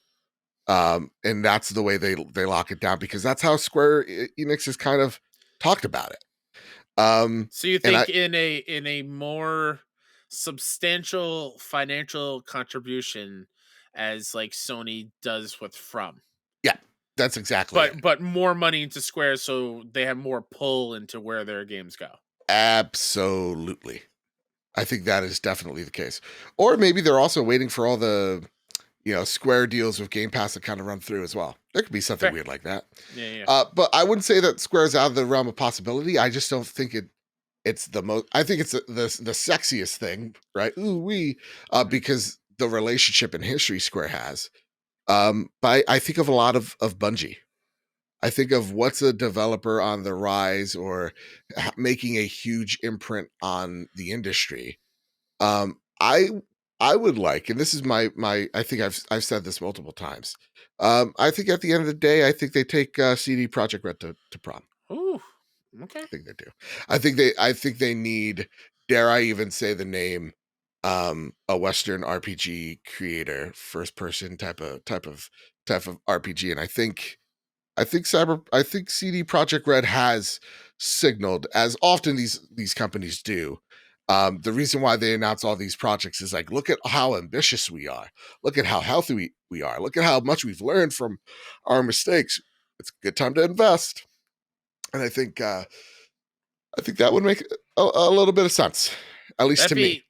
Speaker 1: And that's the way they lock it down, because that's how Square Enix has kind of talked about it.
Speaker 2: So you think in a more substantial financial contribution as like Sony does with From?
Speaker 1: Yeah, that's exactly it.
Speaker 2: But more money into Square so they have more pull into where their games go.
Speaker 1: Absolutely. I think that is definitely the case. Or maybe they're also waiting for all the Square deals with Game Pass to kind of run through as well. There could be something weird like that.
Speaker 2: Yeah.
Speaker 1: But I wouldn't say that Square's out of the realm of possibility. I just don't think it's the most. I think it's the sexiest thing, right? Because the relationship and history Square has. But I think of a lot of Bungie. I think of what's a developer on the rise or making a huge imprint on the industry. I would like, and this is my I think I've said this multiple times. I think at the end of the day, I think they take CD Projekt Red to prom.
Speaker 2: Ooh, okay.
Speaker 1: I think they do. I think they need, dare I even say the name, a Western RPG creator, first person type of RPG, and I think I think CD Projekt Red has signaled, as often these companies do. The reason why they announce all these projects is like, look at how ambitious we are. Look at how healthy we are. Look at how much we've learned from our mistakes. It's a good time to invest. And I think that would make a little bit of sense, at least to me.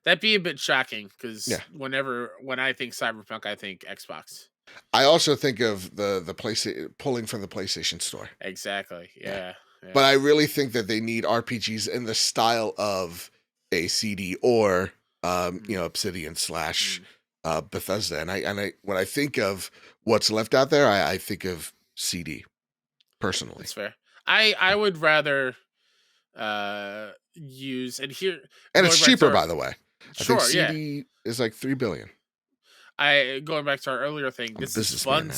Speaker 2: That'd be a bit shocking because when I think Cyberpunk, I think Xbox.
Speaker 1: I also think of the PlayStation pulling from the PlayStation Store.
Speaker 2: Exactly. Yeah.
Speaker 1: But I really think that they need RPGs in the style of a CD or Obsidian / Bethesda. And I when I think of what's left out there, I think of CD personally.
Speaker 2: That's fair. I would rather use and
Speaker 1: it's cheaper, by the way.
Speaker 2: Sure,
Speaker 1: I think CD is like $3 billion.
Speaker 2: Going back to our earlier thing, this is fun.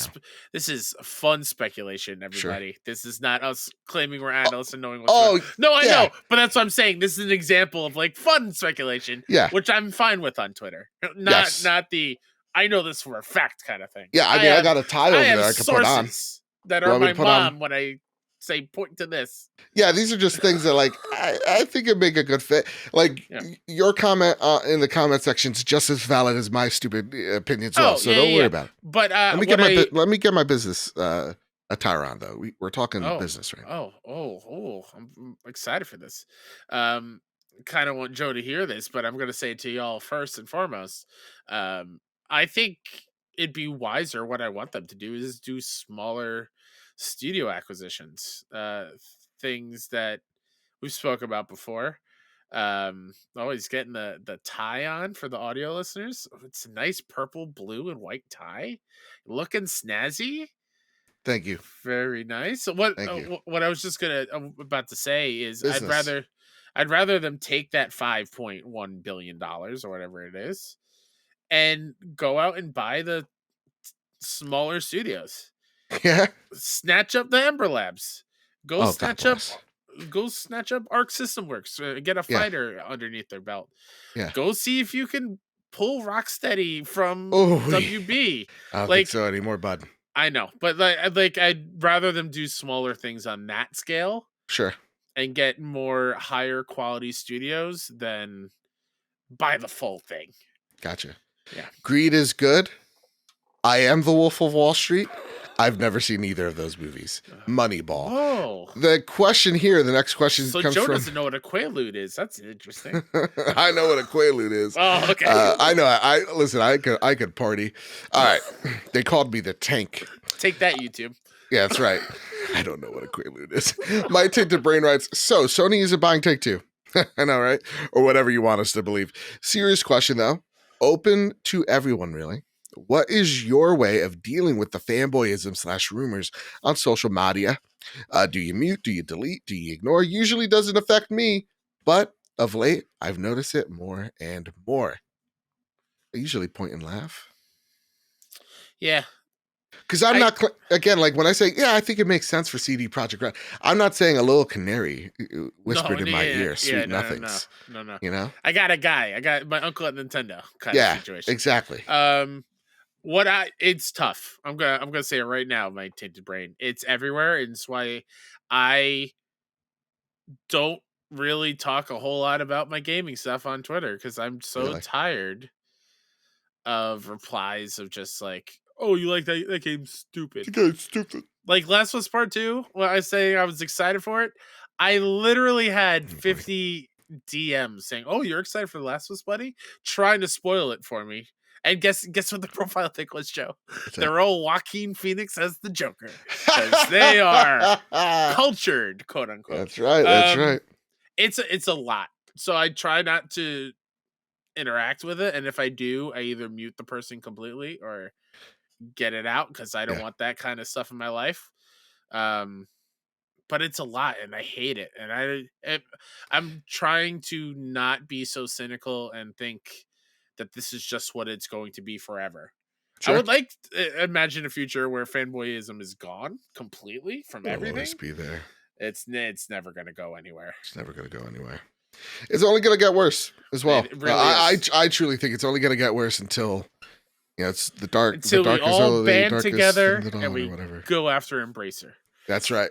Speaker 2: This is fun speculation, everybody. Sure. This is not us claiming we're analysts and knowing what's no, I know, but that's what I'm saying. This is an example of like fun speculation, which I'm fine with on Twitter. Not the I know this for a fact kind of thing.
Speaker 1: Yeah, I got a tie over there I can put on.
Speaker 2: That are my mom when I say point to this.
Speaker 1: Yeah, these are just things that like I think it'd make a good fit. Like your comment in the comment section is just as valid as my stupid opinions. So don't worry about it.
Speaker 2: But
Speaker 1: let me get my business attire on though. We're talking business right now.
Speaker 2: I'm excited for this. Kind of want Joe to hear this, but I'm going to say it to y'all first and foremost. I think it'd be wiser. What I want them to do is do smaller studio acquisitions, things that we've spoke about before. Always getting the tie on for the audio listeners. It's a nice purple, blue, and white tie, looking snazzy.
Speaker 1: Thank you.
Speaker 2: Very nice. So what I was just about to say is I'd rather them take that $5.1 billion or whatever it is and go out and buy the smaller studios.
Speaker 1: Yeah.
Speaker 2: Snatch up the Ember Labs. Go snatch up Arc System Works. Get a fighter underneath their belt.
Speaker 1: Yeah.
Speaker 2: Go see if you can pull Rocksteady from WB.
Speaker 1: I don't think so anymore, bud.
Speaker 2: I know, but I'd rather them do smaller things on that scale.
Speaker 1: Sure.
Speaker 2: And get more higher quality studios than buy the full thing.
Speaker 1: Gotcha.
Speaker 2: Yeah.
Speaker 1: Greed is good. I Am the Wolf of Wall Street. I've never seen either of those movies. Moneyball.
Speaker 2: Oh.
Speaker 1: The question here, the next question comes
Speaker 2: Joe
Speaker 1: from...
Speaker 2: doesn't know what a Quaalude is. That's interesting.
Speaker 1: I know what a Quaalude is.
Speaker 2: Oh, okay.
Speaker 1: I know. Listen, I could party. All right. They called me the Tank.
Speaker 2: Take that, YouTube.
Speaker 1: Yeah, that's right. I don't know what a Quaalude is. My Tinted Brain writes, so Sony isn't buying Take-Two. I know, right? Or whatever you want us to believe. Serious question, though. Open to everyone, really. What is your way of dealing with the fanboyism / rumors on social media? Do you mute? Do you delete? Do you ignore? Usually doesn't affect me, but of late, I've noticed it more and more. I usually point and laugh.
Speaker 2: Yeah.
Speaker 1: Because I'm not, again, like when I say, I think it makes sense for CD Projekt Red, I'm not saying a little canary whispered in my ear, sweet nothings.
Speaker 2: No.
Speaker 1: You know?
Speaker 2: I got a guy. I got my uncle at Nintendo kind of situation.
Speaker 1: Exactly.
Speaker 2: It's tough. I'm gonna say it right now, my Tinted Brain. It's everywhere, and it's why I don't really talk a whole lot about my gaming stuff on Twitter, because I'm so tired of replies of just like, oh, you like that? That game's stupid.
Speaker 1: The game's stupid.
Speaker 2: Like Last of Us Part 2, when I say I was excited for it, I literally had 50 DMs saying, oh, you're excited for The Last of Us, buddy? Trying to spoil it for me. And guess what the profile pic was, Joe? They're all Joaquin Phoenix as the Joker. Because they are cultured, quote unquote.
Speaker 1: That's right.
Speaker 2: It's a lot. So I try not to interact with it. And if I do, I either mute the person completely or get it out, because I don't want that kind of stuff in my life. But it's a lot, and I hate it. And I'm trying to not be so cynical and think that this is just what it's going to be forever. Sure. I would like to imagine a future where fanboyism is gone completely from everything.
Speaker 1: It'll always be there.
Speaker 2: It's never going to go anywhere.
Speaker 1: It's never going to go anywhere. It's only going to get worse as well.
Speaker 2: It really
Speaker 1: I truly think it's only going to get worse until Yeah, it's the dark.
Speaker 2: Until
Speaker 1: the
Speaker 2: we all band together and
Speaker 1: or
Speaker 2: we
Speaker 1: whatever.
Speaker 2: go after Embracer.
Speaker 1: That's right.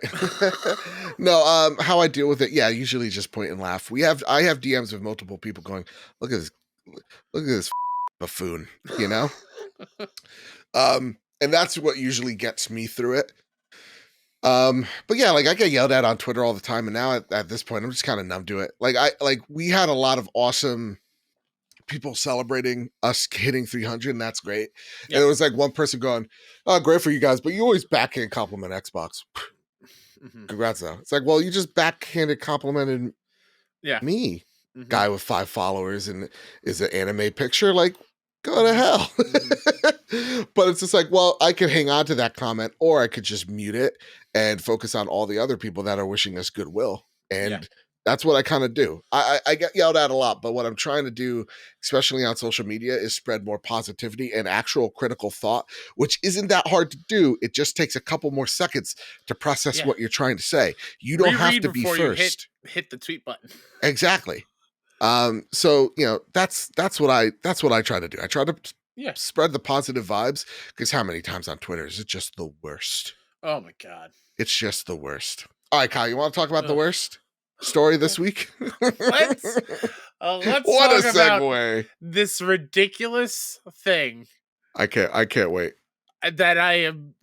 Speaker 1: No, how I deal with it, usually just point and laugh. I have DMs of multiple people going, look at this buffoon, and that's what usually gets me through it. But yeah, like I get yelled at on Twitter all the time, and now at this point, I'm just kind of numb to it. We had a lot of awesome people celebrating us hitting 300, and that's great. Yep. And it was like one person going, "Oh, great for you guys," but you always backhand compliment Xbox. Congrats, though. It's like, well, you just backhanded complimented me, guy with 5 followers, and is an anime picture. Like, go to hell. But it's just like, well, I could hang on to that comment, or I could just mute it and focus on all the other people that are wishing us goodwill. And that's what I kind of do. I get yelled at a lot, but what I'm trying to do, especially on social media, is spread more positivity and actual critical thought, which isn't that hard to do. It just takes a couple more seconds to process what you're trying to say. You don't have to be first.
Speaker 2: Hit the tweet button.
Speaker 1: Exactly. So that's what I try to do. I try to spread the positive vibes, because how many times on Twitter is it just the worst?
Speaker 2: Oh my God.
Speaker 1: It's just the worst. All right, Kyle, you want to talk about the worst story this week?
Speaker 2: Let's
Speaker 1: what
Speaker 2: talk
Speaker 1: a segue.
Speaker 2: About this ridiculous thing.
Speaker 1: I can't wait.
Speaker 2: That I am,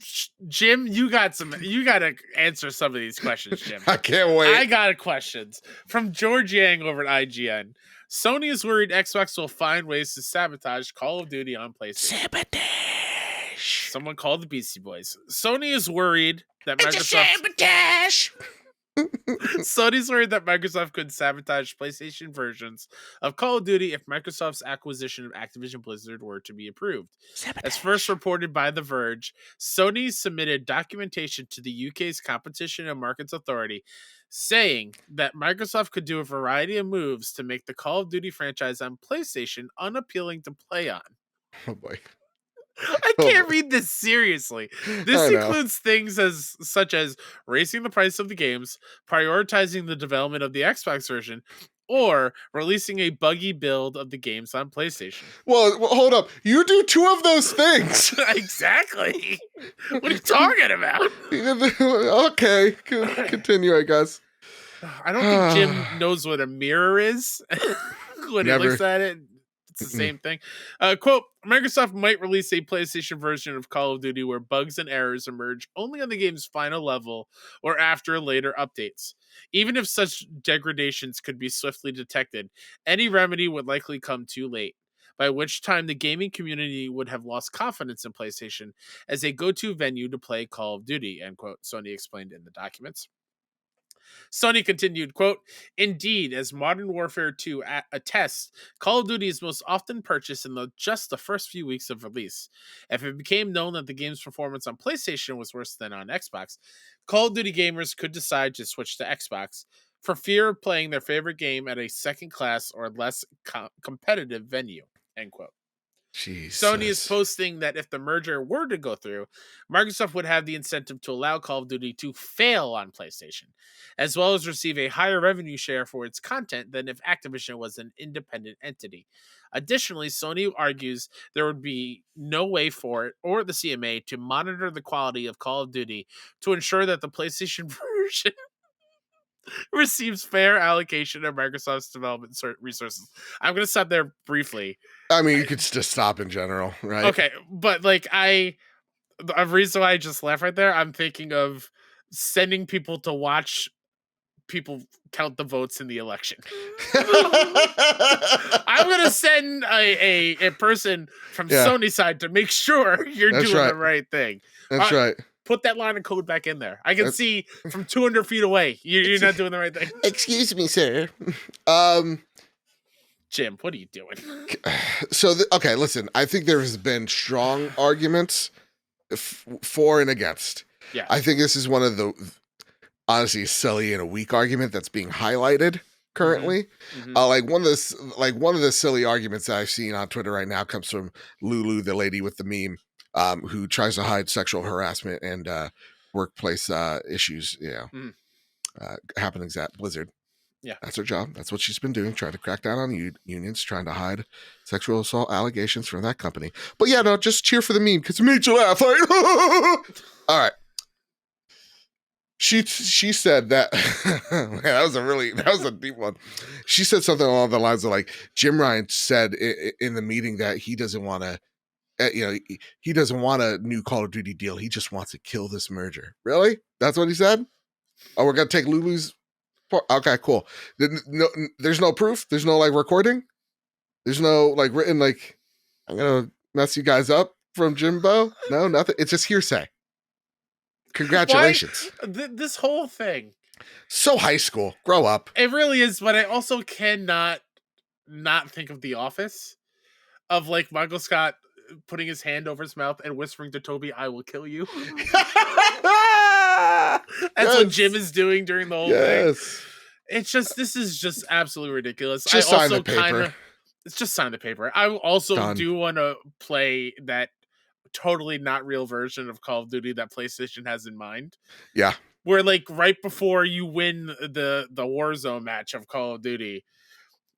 Speaker 2: Jim. You got to answer some of these questions, Jim.
Speaker 1: I can't wait.
Speaker 2: I got questions from George Yang over at IGN. Sony is worried Xbox will find ways to sabotage Call of Duty on PlayStation.
Speaker 1: Sabotage.
Speaker 2: Someone called the Beastie Boys. Sony is worried that Microsoft.
Speaker 1: Sabotage.
Speaker 2: Sony's worried that Microsoft could sabotage PlayStation versions of Call of Duty if Microsoft's acquisition of Activision Blizzard were to be approved. Sabotage. As first reported by The Verge, Sony submitted documentation to the UK's Competition and Markets Authority saying that Microsoft could do a variety of moves to make the Call of Duty franchise on PlayStation unappealing to play on.
Speaker 1: Oh boy.
Speaker 2: I can't read this seriously. This includes things such as raising the price of the games, prioritizing the development of the Xbox version, or releasing a buggy build of the games on PlayStation.
Speaker 1: Well, hold up. You do 2 of those things.
Speaker 2: Exactly. What are you talking about?
Speaker 1: Okay. Continue, I guess.
Speaker 2: I don't think Jim knows what a mirror is when he looks at it. It's the same thing. Quote, Microsoft might release a PlayStation version of Call of Duty where bugs and errors emerge only on the game's final level or after later updates. Even if such degradations could be swiftly detected, any remedy would likely come too late, by which time the gaming community would have lost confidence in PlayStation as a go-to venue to play Call of Duty, end quote, Sony explained in the documents. Sony continued, quote, indeed, as Modern Warfare 2 attests, Call of Duty is most often purchased in just the first few weeks of release. If it became known that the game's performance on PlayStation was worse than on Xbox, Call of Duty gamers could decide to switch to Xbox for fear of playing their favorite game at a second-class or less competitive venue, end quote.
Speaker 1: Jesus.
Speaker 2: Sony is posting that if the merger were to go through, Microsoft would have the incentive to allow Call of Duty to fail on PlayStation, as well as receive a higher revenue share for its content than if Activision was an independent entity. Additionally, Sony argues there would be no way for it or the CMA to monitor the quality of Call of Duty to ensure that the PlayStation version receives fair allocation of Microsoft's development resources. I'm going to stop there briefly.
Speaker 1: I mean, you could just stop in general, right?
Speaker 2: Okay, but like a reason why I just laughed right there, I'm thinking of sending people to watch people count the votes in the election. I'm going to send a person from Sony side to make sure you're doing the right thing.
Speaker 1: That's right.
Speaker 2: Put that line of code back in there. I can see from 200 feet away, you're not doing the right thing.
Speaker 1: Excuse me, sir.
Speaker 2: Jim, what are you doing?
Speaker 1: So, okay, listen. I think there has been strong arguments for and against.
Speaker 2: Yeah.
Speaker 1: I think this is one of the, honestly, silly and a weak argument that's being highlighted currently. Mm-hmm. One of the silly arguments that I've seen on Twitter right now comes from Lulu, the lady with the meme, who tries to hide sexual harassment and workplace issues, happenings at Blizzard.
Speaker 2: Yeah.
Speaker 1: That's her job. That's what she's been doing, trying to crack down on unions, trying to hide sexual assault allegations from that company. But yeah, no, just cheer for the meme because it made you laugh. Like, all right. She said that man, that was a deep one. She said something along the lines of like Jim Ryan said in the meeting that he doesn't want to, he doesn't want a new Call of Duty deal. He just wants to kill this merger. Really? That's what he said? Oh, we're gonna take Lulu's. Okay, cool. No, there's no proof. There's no like recording. There's no like written like I'm gonna mess you guys up from Jimbo. No, nothing. It's just hearsay. Congratulations.
Speaker 2: This whole thing.
Speaker 1: So high school. Grow up.
Speaker 2: It really is, but I also cannot not think of The Office. Of like Michael Scott putting his hand over his mouth and whispering to Toby, "I will kill you." That's what Jim is doing during the whole thing. It's just this is just absolutely ridiculous.
Speaker 1: Just sign the paper.
Speaker 2: It's just sign the paper. I also do want to play that totally not real version of Call of Duty that PlayStation has in mind.
Speaker 1: Yeah.
Speaker 2: Where like right before you win the Warzone match of Call of Duty,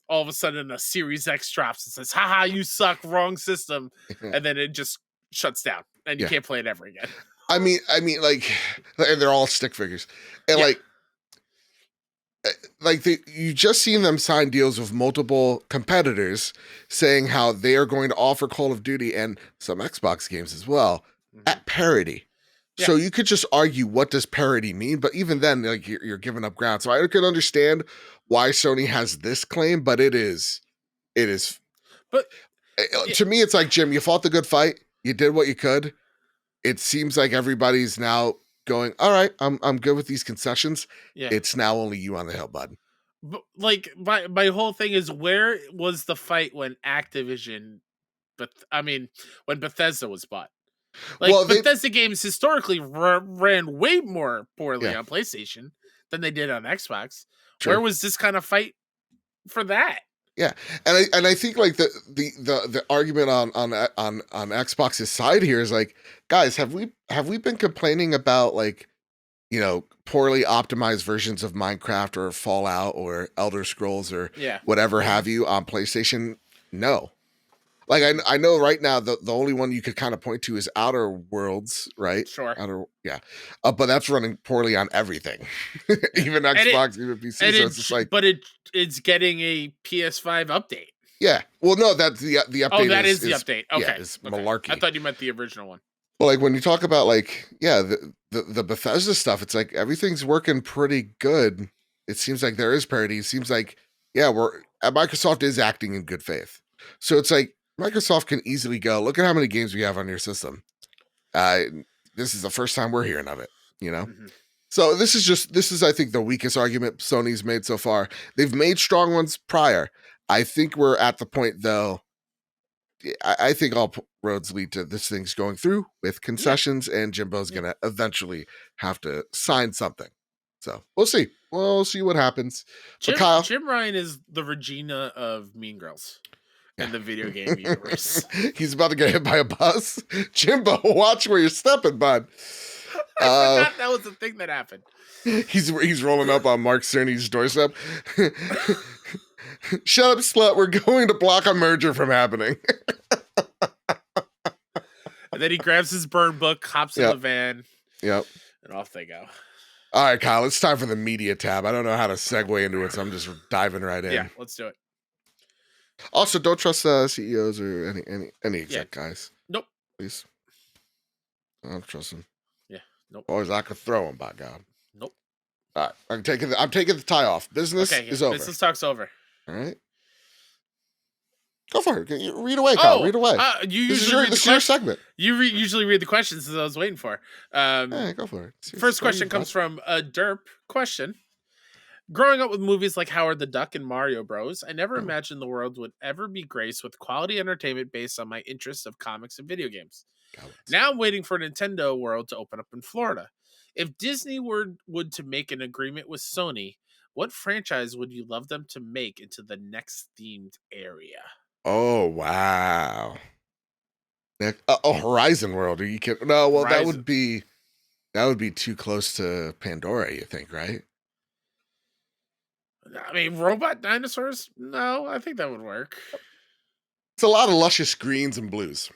Speaker 2: all of a sudden a Series X drops and says, "Haha, you suck, wrong system." And then it just shuts down and you can't play it ever again.
Speaker 1: I mean, like, and they're all stick figures. And you just seen them sign deals with multiple competitors saying how they are going to offer Call of Duty and some Xbox games as well at parity. Yeah. So you could just argue, what does parity mean? But even then, like you're giving up ground. So I could understand why Sony has this claim, but it is. But to me, it's like, Jim, you fought the good fight. You did what you could. It seems like everybody's now going, all right, I'm good with these concessions. Yeah. It's now only you on the hill, bud.
Speaker 2: But like my whole thing is, where was the fight when Activision, when Bethesda was bought? Like, Bethesda games historically ran way more poorly on PlayStation than they did on Xbox. True. Where was this kind of fight for that?
Speaker 1: Yeah, and I think like the argument on Xbox's side here is like, guys, have we been complaining about like, poorly optimized versions of Minecraft or Fallout or Elder Scrolls or whatever have you on PlayStation? No. Like I know right now the only one you could kind of point to is Outer Worlds, right?
Speaker 2: Sure.
Speaker 1: But that's running poorly on everything, even Xbox, even PC. So it's just like,
Speaker 2: but it's getting a PS5 update.
Speaker 1: Yeah. Well, no, that's the update.
Speaker 2: Oh, that is the update. Okay,
Speaker 1: yeah, it's malarkey.
Speaker 2: I thought you meant the original one.
Speaker 1: Well, like when you talk about like the Bethesda stuff, it's like everything's working pretty good. It seems like there is parity. It seems like Microsoft is acting in good faith. So it's like, Microsoft can easily go, look at how many games we have on your system. This is the first time we're hearing of it, Mm-hmm. So this is, I think, the weakest argument Sony's made so far. They've made strong ones prior. I think we're at the point, though, I think all roads lead to this thing's going through with concessions, and Jimbo's going to eventually have to sign something. So we'll see. We'll see what happens.
Speaker 2: Jim Ryan is the Regina of Mean Girls. In the video game universe.
Speaker 1: He's about to get hit by a bus. Jimbo, watch where you're stepping, bud.
Speaker 2: I forgot that was the thing that happened.
Speaker 1: He's rolling up on Mark Cerny's doorstep. Shut up, slut. We're going to block a merger from happening.
Speaker 2: And then he grabs his burn book, hops in the van.
Speaker 1: Yep.
Speaker 2: And off they go.
Speaker 1: All right, Kyle, it's time for the media tab. I don't know how to segue into it, so I'm just diving right in.
Speaker 2: Yeah, let's do it.
Speaker 1: Also, don't trust CEOs or any exec guys.
Speaker 2: Nope.
Speaker 1: Please. I don't trust them.
Speaker 2: Yeah. Nope.
Speaker 1: Or I could throw them, by God.
Speaker 2: Nope.
Speaker 1: All right. I'm taking the tie off. Business is over.
Speaker 2: Business talk's over.
Speaker 1: All right. Go for it. Read away, Kyle. Read away. This is your segment.
Speaker 2: You usually read the questions, as I was waiting for.
Speaker 1: Go for it.
Speaker 2: First question comes from a derp question. Growing up with movies like Howard the Duck and Mario Bros., I never imagined the world would ever be graced with quality entertainment based on my interests of comics and video games. Now I'm waiting for Nintendo World to open up in Florida. If Disney would to make an agreement with Sony, what franchise would you love them to make into the next themed area?
Speaker 1: Oh, wow. Horizon World. Are you kidding? No, well, Horizon. that would be too close to Pandora, you think, right?
Speaker 2: I mean, robot dinosaurs? No, I think that would work.
Speaker 1: It's a lot of luscious greens and blues.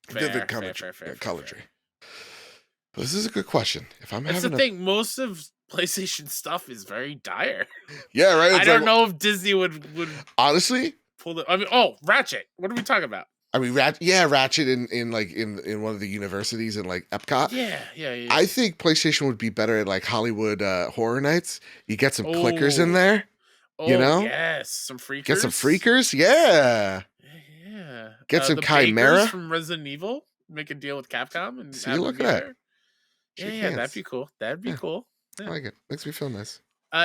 Speaker 2: Fair.
Speaker 1: Colorgy. This is a good question. If I'm
Speaker 2: That's the thing. Most of PlayStation stuff is very dire.
Speaker 1: Yeah, right.
Speaker 2: I don't know if Disney would
Speaker 1: honestly
Speaker 2: pull it. I mean, Ratchet. What are we talking about?
Speaker 1: I mean, Ratchet in one of the universities in like Epcot.
Speaker 2: Yeah.
Speaker 1: I think PlayStation would be better at like Hollywood Horror Nights. You get some clickers in there.
Speaker 2: You know? Yes, some freakers.
Speaker 1: Get some freakers. Yeah. Get some Chimera
Speaker 2: from Resident Evil. Make a deal with Capcom and
Speaker 1: see. Look at that.
Speaker 2: Yeah, that'd be cool. That'd be cool. Yeah.
Speaker 1: I like it. Makes me feel nice.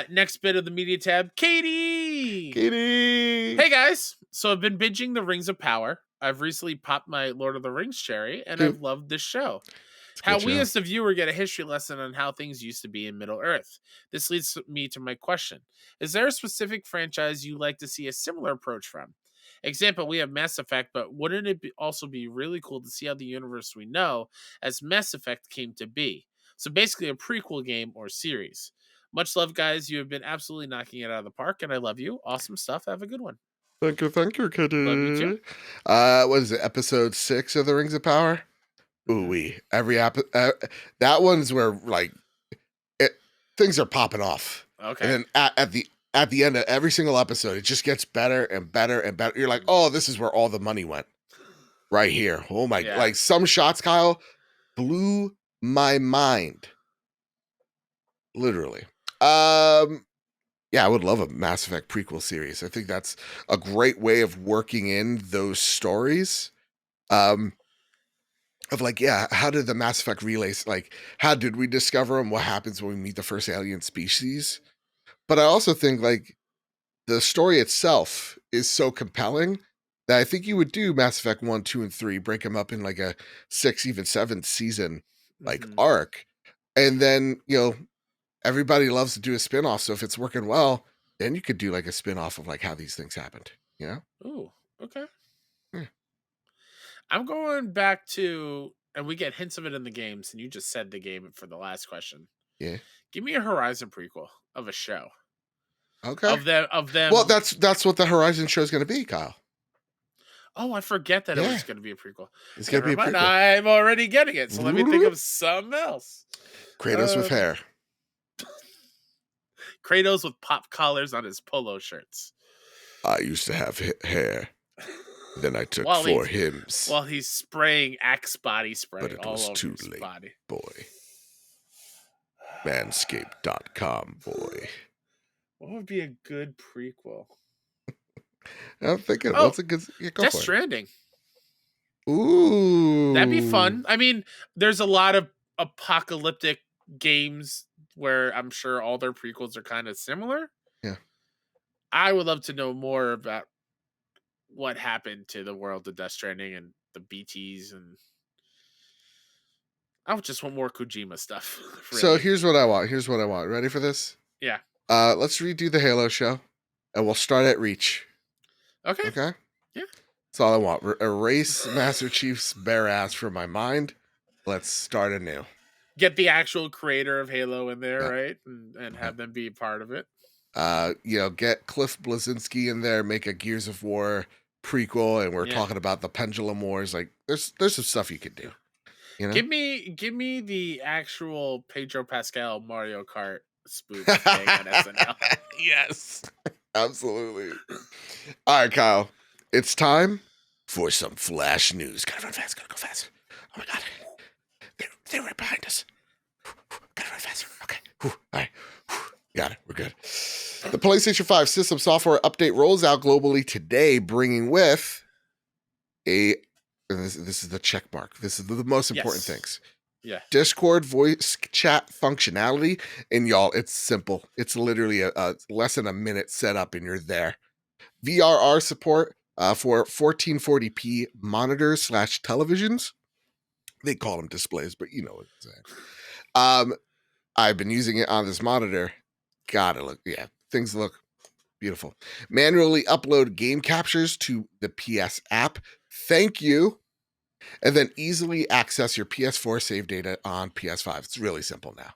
Speaker 2: Next bit of the media tab, Katie. Hey guys. So I've been binging the Rings of Power. I've recently popped my Lord of the Rings cherry, and I've loved this show. How we as the viewer get a history lesson on how things used to be in Middle Earth. This leads me to my question. Is there a specific franchise you like to see a similar approach from? Example, we have Mass Effect, but wouldn't it also be really cool to see how the universe we know as Mass Effect came to be? So basically a prequel game or series. Much love, guys. You have been absolutely knocking it out of the park, and I love you. Awesome stuff. Have a good one.
Speaker 1: Thank you, Kitty.
Speaker 2: Love you too.
Speaker 1: What is it? Episode 6 of the Rings of Power? Ooh-wee. Every that one's where like things are popping off.
Speaker 2: Okay.
Speaker 1: And then at the end of every single episode, it just gets better and better and better. You're like, oh, this is where all the money went. Right here. Oh my like some shots, Kyle, blew my mind. Literally. Yeah, I would love a Mass Effect prequel series. I think that's a great way of working in those stories. Of like, yeah, how did the Mass Effect relays, like, how did we discover them? What happens when we meet the first alien species? But I also think, like, the story itself is so compelling that I think you would do Mass Effect 1, 2, and 3, break them up in, like, a 6, even 7th season, like, arc. And then, you know, everybody loves to do a spinoff. So if it's working well, then you could do, like, a spinoff of, like, how these things happened, you know?
Speaker 2: Ooh, okay. Yeah. I'm going back to, and we get hints of it in the games, and you just said the game for the last question.
Speaker 1: Yeah.
Speaker 2: Give me a Horizon prequel of a show.
Speaker 1: Okay.
Speaker 2: Of them.
Speaker 1: Well, that's what the Horizon show is going to be, Kyle.
Speaker 2: Oh, I forget that it was going to be a prequel.
Speaker 1: It's going to be a prequel.
Speaker 2: I'm already getting it, so let me think of something else.
Speaker 1: Kratos with hair.
Speaker 2: Kratos with pop collars on his polo shirts.
Speaker 1: I used to have hair. Then I took 4 hymns.
Speaker 2: While he's spraying Axe body spray
Speaker 1: but it
Speaker 2: all
Speaker 1: was
Speaker 2: over
Speaker 1: too
Speaker 2: his
Speaker 1: late,
Speaker 2: body.
Speaker 1: Boy. Manscaped.com, boy.
Speaker 2: What would be a good prequel?
Speaker 1: I'm thinking, what's a good... Yeah, go
Speaker 2: Death
Speaker 1: for
Speaker 2: Stranding.
Speaker 1: It. Ooh.
Speaker 2: That'd be fun. I mean, there's a lot of apocalyptic games where I'm sure all their prequels are kind of similar.
Speaker 1: Yeah.
Speaker 2: I would love to know more about what happened to the world of Death Stranding and the BTs, and I would just want more Kojima stuff.
Speaker 1: Really. So here's what I want. Ready for this?
Speaker 2: Yeah.
Speaker 1: Let's redo the Halo show, and we'll start at Reach.
Speaker 2: Okay.
Speaker 1: Yeah. That's all I want. Erase Master Chief's bare ass from my mind. Let's start anew.
Speaker 2: Get the actual creator of Halo in there, right? And have them be part of it.
Speaker 1: You know, get Cliff Bleszinski in there, make a Gears of War prequel, and we're talking about the Pendulum Wars. Like, there's some stuff you could do. You know?
Speaker 2: Give me the actual Pedro Pascal Mario Kart spoof thing on SNL.
Speaker 1: Yes, absolutely. All right, Kyle, it's time for some flash news. Gotta run fast. Gotta go fast. Oh my god, they're right behind us. Gotta run faster. Okay. All right. Got it. We're good. The PlayStation 5 system software update rolls out globally today, bringing with this is the check mark. This is the most important things.
Speaker 2: Yeah.
Speaker 1: Discord voice chat functionality. And y'all, it's simple. It's literally a less than a minute setup and you're there. VRR support for 1440p monitors / televisions. They call them displays, but you know what I'm saying. I've been using it on this monitor. Things look beautiful. Manually upload game captures to the PS app. Thank you. And then easily access your PS4 save data on PS5. It's really simple now.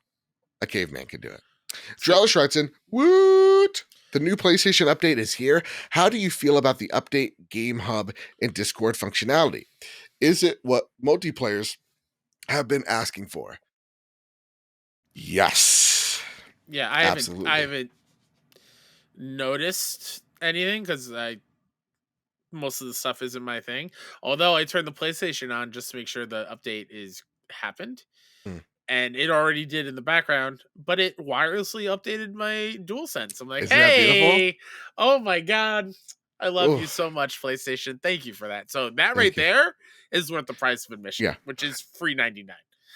Speaker 1: A caveman can do it. Drellish writes in, woot! the new PlayStation update is here. How do you feel about the update, Game Hub, and Discord functionality? Is it what multiplayers have been asking for? Yes.
Speaker 2: Yeah,
Speaker 1: Absolutely.
Speaker 2: I haven't noticed anything because most of the stuff isn't my thing. Although I turned the PlayStation on just to make sure the update is happened. And it already did in the background, but it wirelessly updated my DualSense. I'm like,
Speaker 1: Isn't that beautiful?
Speaker 2: Oh my God. I love
Speaker 1: Ooh.
Speaker 2: you so much, PlayStation. Thank you for that. So that
Speaker 1: Thank you.
Speaker 2: there is worth the price of admission,
Speaker 1: Yeah.
Speaker 2: which is free $99.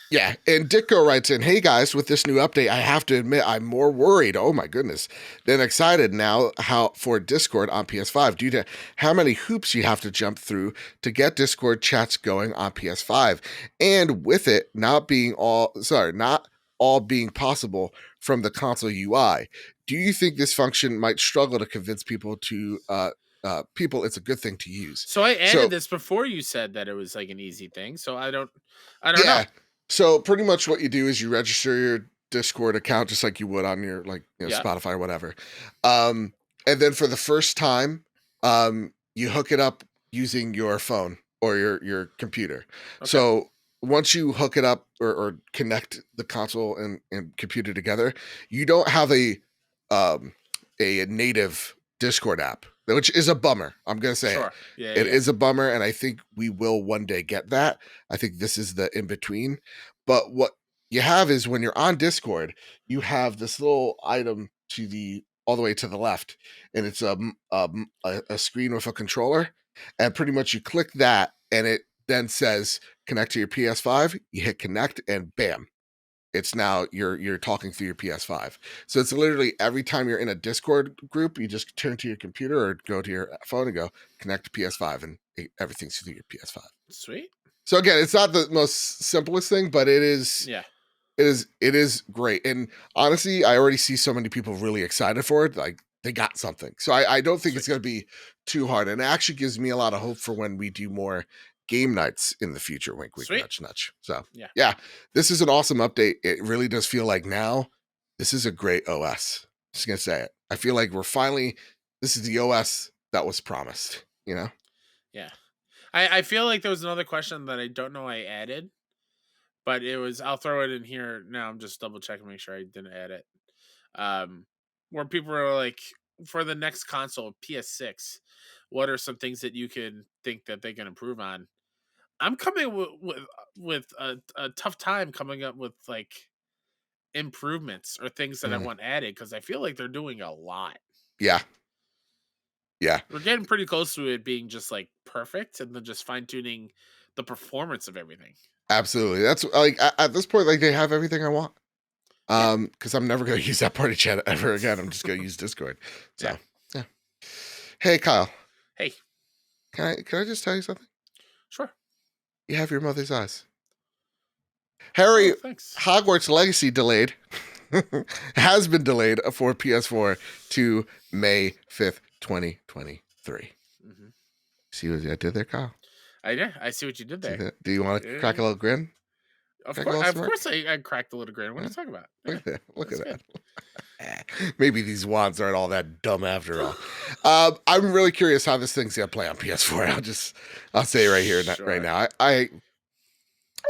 Speaker 1: Yeah, and Ditko writes in, hey guys, with this new update, I have to admit I'm more worried, oh my goodness, than excited now for Discord on PS5 due to how many hoops you have to jump through to get Discord chats going on PS5. And with it not all being possible from the console UI. Do you think this function might struggle to convince people it's a good thing to use?
Speaker 2: So I added this before you said that it was like an easy thing. So I don't know.
Speaker 1: So pretty much what you do is you register your Discord account just like you would on your Spotify or whatever. And then for the first time, you hook it up using your phone or your computer. Okay. So once you hook it up or connect the console and computer together, you don't have a native Discord app, which is a bummer. I'm going to say it is a bummer. And I think we will one day get that. I think this is the in-between. But what you have is when you're on Discord, you have this little item all the way to the left. And it's a screen with a controller. And pretty much you click that and it then says connect to your PS5. You hit connect and bam. It's now you're talking through your PS5. So it's literally every time you're in a Discord group, you just turn to your computer or go to your phone and go connect to PS5 and everything's through your PS5.
Speaker 2: Sweet.
Speaker 1: So again, it's not the most simplest thing, but it is.
Speaker 2: Yeah.
Speaker 1: It is great. And honestly, I already see so many people really excited for it. Like they got something. So I don't think it's going to be too hard. And it actually gives me a lot of hope for when we do more game nights in the future. Wink, wink, nudge, nudge. So yeah, this is an awesome update. It really does feel like now this is a great OS. Just gonna say it. I feel like this is the OS that was promised,
Speaker 2: Yeah. I feel like there was another question that I don't know I added, but I'll throw it in here now. I'm just double checking, make sure I didn't add it. Where people are like, for the next console, PS6, what are some things that you can think that they can improve on? I'm coming with a tough time coming up with like improvements or things that I want added because I feel like they're doing a lot.
Speaker 1: Yeah.
Speaker 2: We're getting pretty close to it being just like perfect and then just fine tuning the performance of everything.
Speaker 1: Absolutely. That's like at this point, like they have everything I want. Because I'm never going to use that party chat ever again. I'm just going to use Discord. So yeah. Hey, Kyle.
Speaker 2: Hey.
Speaker 1: Can I just tell you something?
Speaker 2: Sure.
Speaker 1: You have your mother's eyes. Harry, Hogwarts Legacy delayed. Has been delayed for PS4 to May 5th, 2023. See what I did there, Kyle?
Speaker 2: I see what you did there.
Speaker 1: Do you want to crack a little grin?
Speaker 2: Of course I cracked a little grin. What are you talking about?
Speaker 1: Look at that. Maybe these wands aren't all that dumb after all. I'm really curious how this thing's gonna play on PS4. I'll say right here, right now. I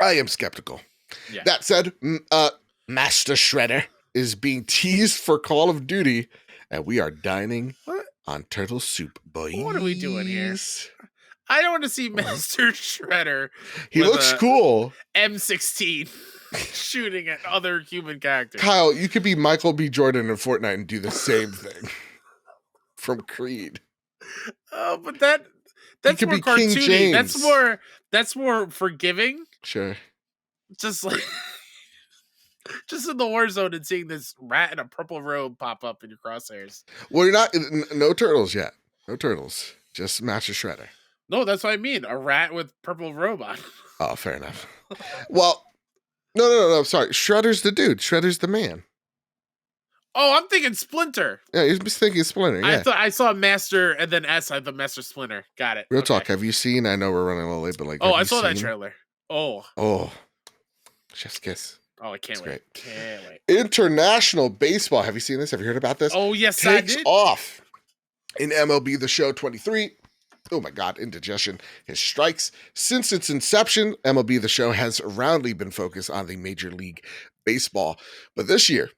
Speaker 1: am skeptical. Yeah. That said, Master Shredder is being teased for Call of Duty, and we are dining on turtle soup, boys.
Speaker 2: What are we doing here? I don't want to see Master Shredder.
Speaker 1: He looks cool.
Speaker 2: M16 shooting at other human characters.
Speaker 1: Kyle, you could be Michael B. Jordan in Fortnite and do the same thing from Creed.
Speaker 2: Oh, but that's more cartoony. That's more forgiving.
Speaker 1: Sure.
Speaker 2: Just like just in the war zone and seeing this rat in a purple robe pop up in your crosshairs.
Speaker 1: Well, you're not no turtles yet. No turtles. Just Master Shredder.
Speaker 2: No, that's what I mean. A rat with purple robe on.
Speaker 1: Oh, fair enough. Well, no. Sorry. Shredder's the dude. Shredder's the man.
Speaker 2: Oh, I'm thinking Splinter.
Speaker 1: Yeah, you're thinking Splinter. Yeah.
Speaker 2: I saw Master and then S. I the Master Splinter. Got it.
Speaker 1: Real talk. Have you seen? I know we're running a little late, but like.
Speaker 2: Oh, I saw that trailer. Oh.
Speaker 1: Chef's kiss.
Speaker 2: Oh, I can't wait.
Speaker 1: Great.
Speaker 2: Can't wait.
Speaker 1: International baseball. Have you seen this? Have you heard about this?
Speaker 2: Oh, yes, I
Speaker 1: Takes
Speaker 2: did.
Speaker 1: off in MLB The Show 23. Oh my God, indigestion. His strikes. Since its inception, MLB The Show has roundly been focused on the Major League Baseball. But this year,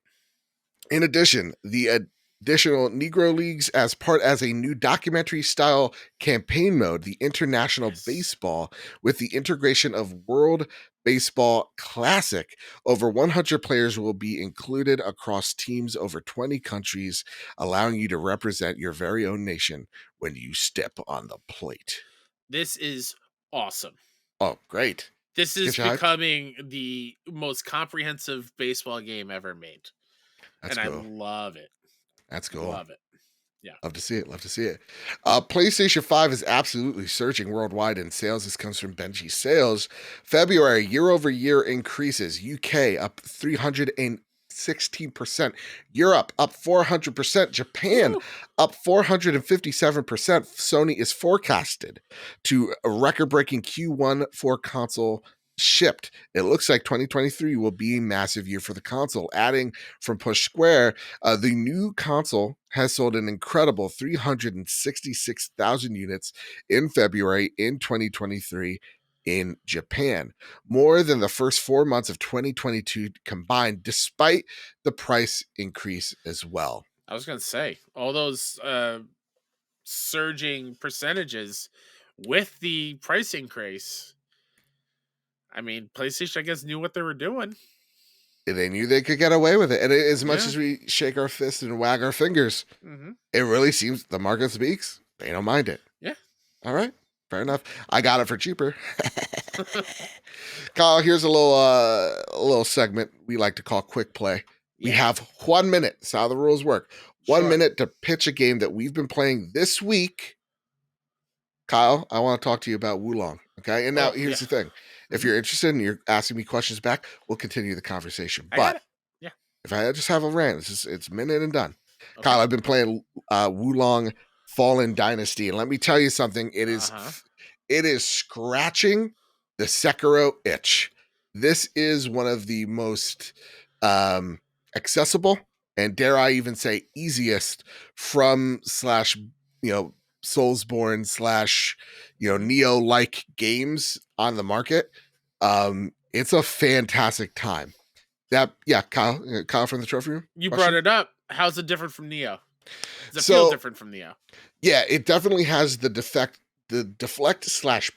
Speaker 1: in addition, the additional Negro Leagues as a new documentary-style campaign mode, the International Baseball, with the integration of World Baseball Classic. Over 100 players will be included across teams over 20 countries, allowing you to represent your very own nation when you step on the plate.
Speaker 2: This is awesome.
Speaker 1: Oh, great.
Speaker 2: This is becoming the most comprehensive baseball game ever made.
Speaker 1: That's
Speaker 2: and
Speaker 1: cool.
Speaker 2: I love it.
Speaker 1: That's cool.
Speaker 2: Love it. Yeah.
Speaker 1: Love to see it. Love to see it. PlayStation 5 is absolutely surging worldwide in sales. This comes from Benji Sales. February, year-over-year increases. UK up 316%. Europe up 400%. Japan up 457%. Sony is forecasted to a record-breaking Q1 for console shipped. It looks like 2023 will be a massive year for the console. Adding from Push Square, the new console has sold an incredible 366,000 units in February in 2023 in Japan, more than the first 4 months of 2022 combined, despite the price increase as well.
Speaker 2: I was going to say, all those surging percentages with the price increase. I mean, PlayStation, I guess, knew what they were doing.
Speaker 1: They knew they could get away with it. And as much as we shake our fists and wag our fingers, it really seems the market speaks. They don't mind it.
Speaker 2: Yeah.
Speaker 1: All right. Fair enough. I got it for cheaper. Kyle, here's a little segment we like to call Quick Play. We have 1 minute. That's how the rules work. 1 minute to pitch a game that we've been playing this week. Kyle, I want to talk to you about Wulong. Okay. And now here's the thing. If you're interested and you're asking me questions back, we'll continue the conversation. But if I just have a rant, it's a minute and done. Okay. Kyle, I've been playing Wulong Fallen Dynasty, and let me tell you something. It is scratching the Sekiro itch. This is one of the most accessible and, dare I even say, easiest from / Soulsborne / Neo-like games on the market. It's a fantastic time. Kyle from the Trophy Room.
Speaker 2: You brought it up. How's it different from Neo? Does it feel different from Neo?
Speaker 1: Yeah, it definitely has the deflect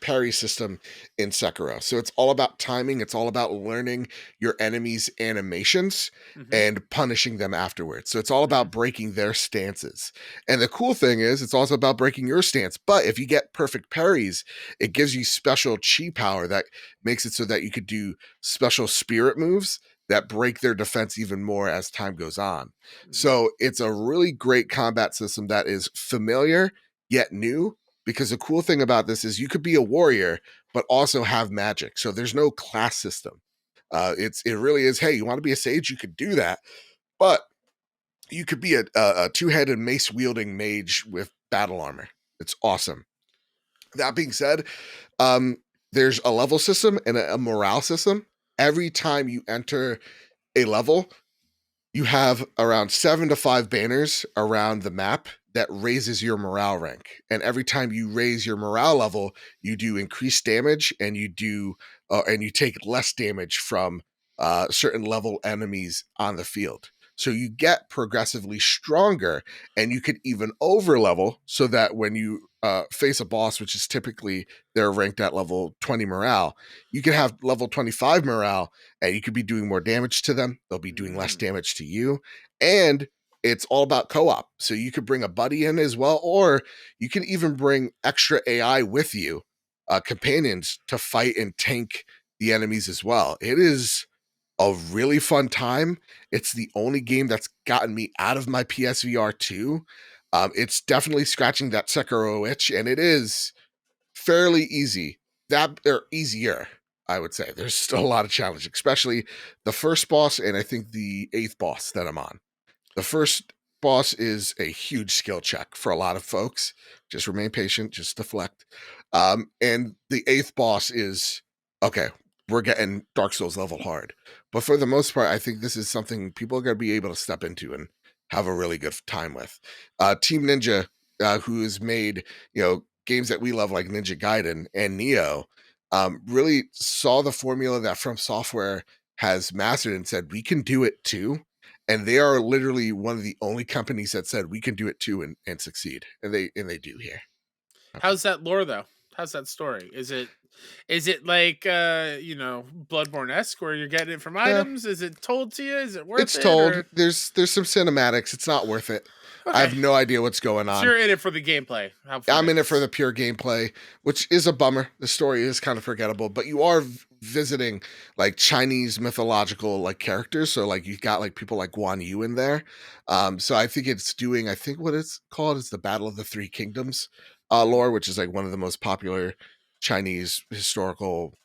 Speaker 1: / parry system in Sekiro. So it's all about timing. It's all about learning your enemies' animations and punishing them afterwards. So it's all about breaking their stances. And the cool thing is it's also about breaking your stance. But if you get perfect parries, it gives you special chi power that makes it so that you could do special spirit moves that break their defense even more as time goes on. So it's a really great combat system that is familiar yet new. Because the cool thing about this is you could be a warrior, but also have magic. So there's no class system. It really is, hey, you want to be a sage? You could do that. But you could be a two-headed mace-wielding mage with battle armor. It's awesome. That being said, there's a level system and a morale system. Every time you enter a level, you have around 7 to 5 banners around the map that raises your morale rank. And every time you raise your morale level, you do increased damage and you take less damage from certain level enemies on the field. So you get progressively stronger, and you could even over level so that when you face a boss, which is typically they're ranked at level 20 morale, you can have level 25 morale and you could be doing more damage to them. They'll be doing less damage to you. And it's all about co-op. So you could bring a buddy in as well, or you can even bring extra AI with you, companions to fight and tank the enemies as well. It is a really fun time. It's the only game that's gotten me out of my PSVR 2. It's definitely scratching that Sekiro itch, and it is fairly easy. Easier, I would say. There's still a lot of challenge, especially the first boss and I think the 8th boss that I'm on. The first boss is a huge skill check for a lot of folks. Just remain patient, just deflect. And the 8th boss is, okay, we're getting Dark Souls level hard. But for the most part, I think this is something people are going to be able to step into and have a really good time with. Team Ninja, who has made games that we love like Ninja Gaiden and Neo, really saw the formula that From Software has mastered and said we can do it too. And they are literally one of the only companies that said we can do it too and succeed, and they do here.
Speaker 2: How's that lore though? How's that story? Is it like Bloodborne-esque where you're getting it from items? Is it told to you? Is it worth
Speaker 1: it's
Speaker 2: it?
Speaker 1: told.
Speaker 2: Or?
Speaker 1: There's some cinematics. It's not worth it.
Speaker 2: Okay.
Speaker 1: I have no idea what's going on.
Speaker 2: So you're in it for the gameplay.
Speaker 1: I'm in it for the pure gameplay, which is a bummer. The story is kind of forgettable, but you are visiting like Chinese mythological like characters. So like you got like people like Guan Yu in there. So I think it's doing, I think what it's called is the Battle of the Three Kingdoms lore, which is like one of the most popular Chinese historical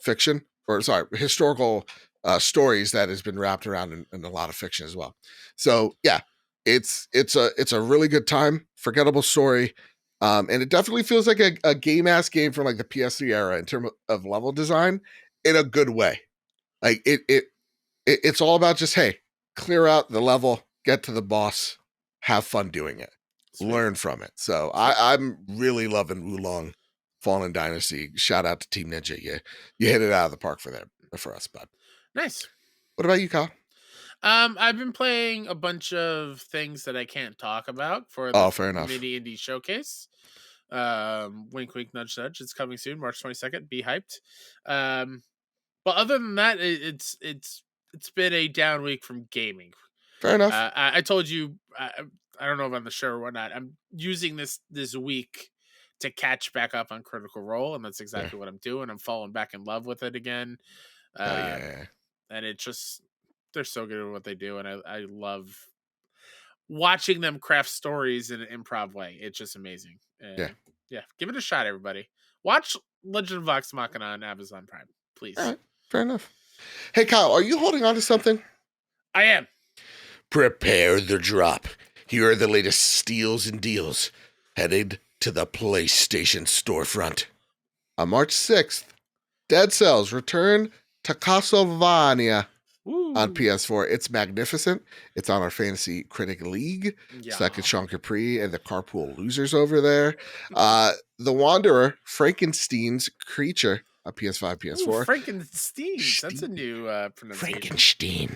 Speaker 1: fiction, or sorry, historical stories that has been wrapped around in a lot of fiction as well. So yeah, it's a really good time, forgettable story, and it definitely feels like a game ass game from like the PS3 era in terms of level design in a good way. Like it's all about just, hey, clear out the level, get to the boss, have fun doing it, learn from it. So I'm really loving Wulong Fallen Dynasty. Shout out to Team Ninja. You hit it out of the park for us, bud.
Speaker 2: Nice.
Speaker 1: What about you, Kyle?
Speaker 2: I've been playing a bunch of things that I can't talk about for the
Speaker 1: fair enough.
Speaker 2: mini indie showcase. Wink, wink, nudge, nudge. It's coming soon, March 22nd. Be hyped. But other than that, it's been a down week from gaming.
Speaker 1: Fair enough.
Speaker 2: I told you, I don't know if on the show or whatnot, I'm using this week to catch back up on Critical Role, and that's exactly what I'm doing. I'm falling back in love with it again. And it just, they're so good at what they do, and I love watching them craft stories in an improv way. It's just amazing. And yeah, give it a shot, everybody. Watch Legend of Vox Machina on Amazon Prime, please.
Speaker 1: All right, fair enough. Hey, Kyle, are you holding on to something?
Speaker 2: I am.
Speaker 1: Prepare the drop. Here are the latest steals and deals headed to the PlayStation storefront. On March 6th, Dead Cells return to Castlevania on PS4. It's magnificent. It's on our Fantasy Critic League. So that could Sean Capri and the Carpool Losers over there. The Wanderer, Frankenstein's Creature on PS5, PS4.
Speaker 2: Frankenstein. That's a new pronunciation.
Speaker 1: Frankenstein.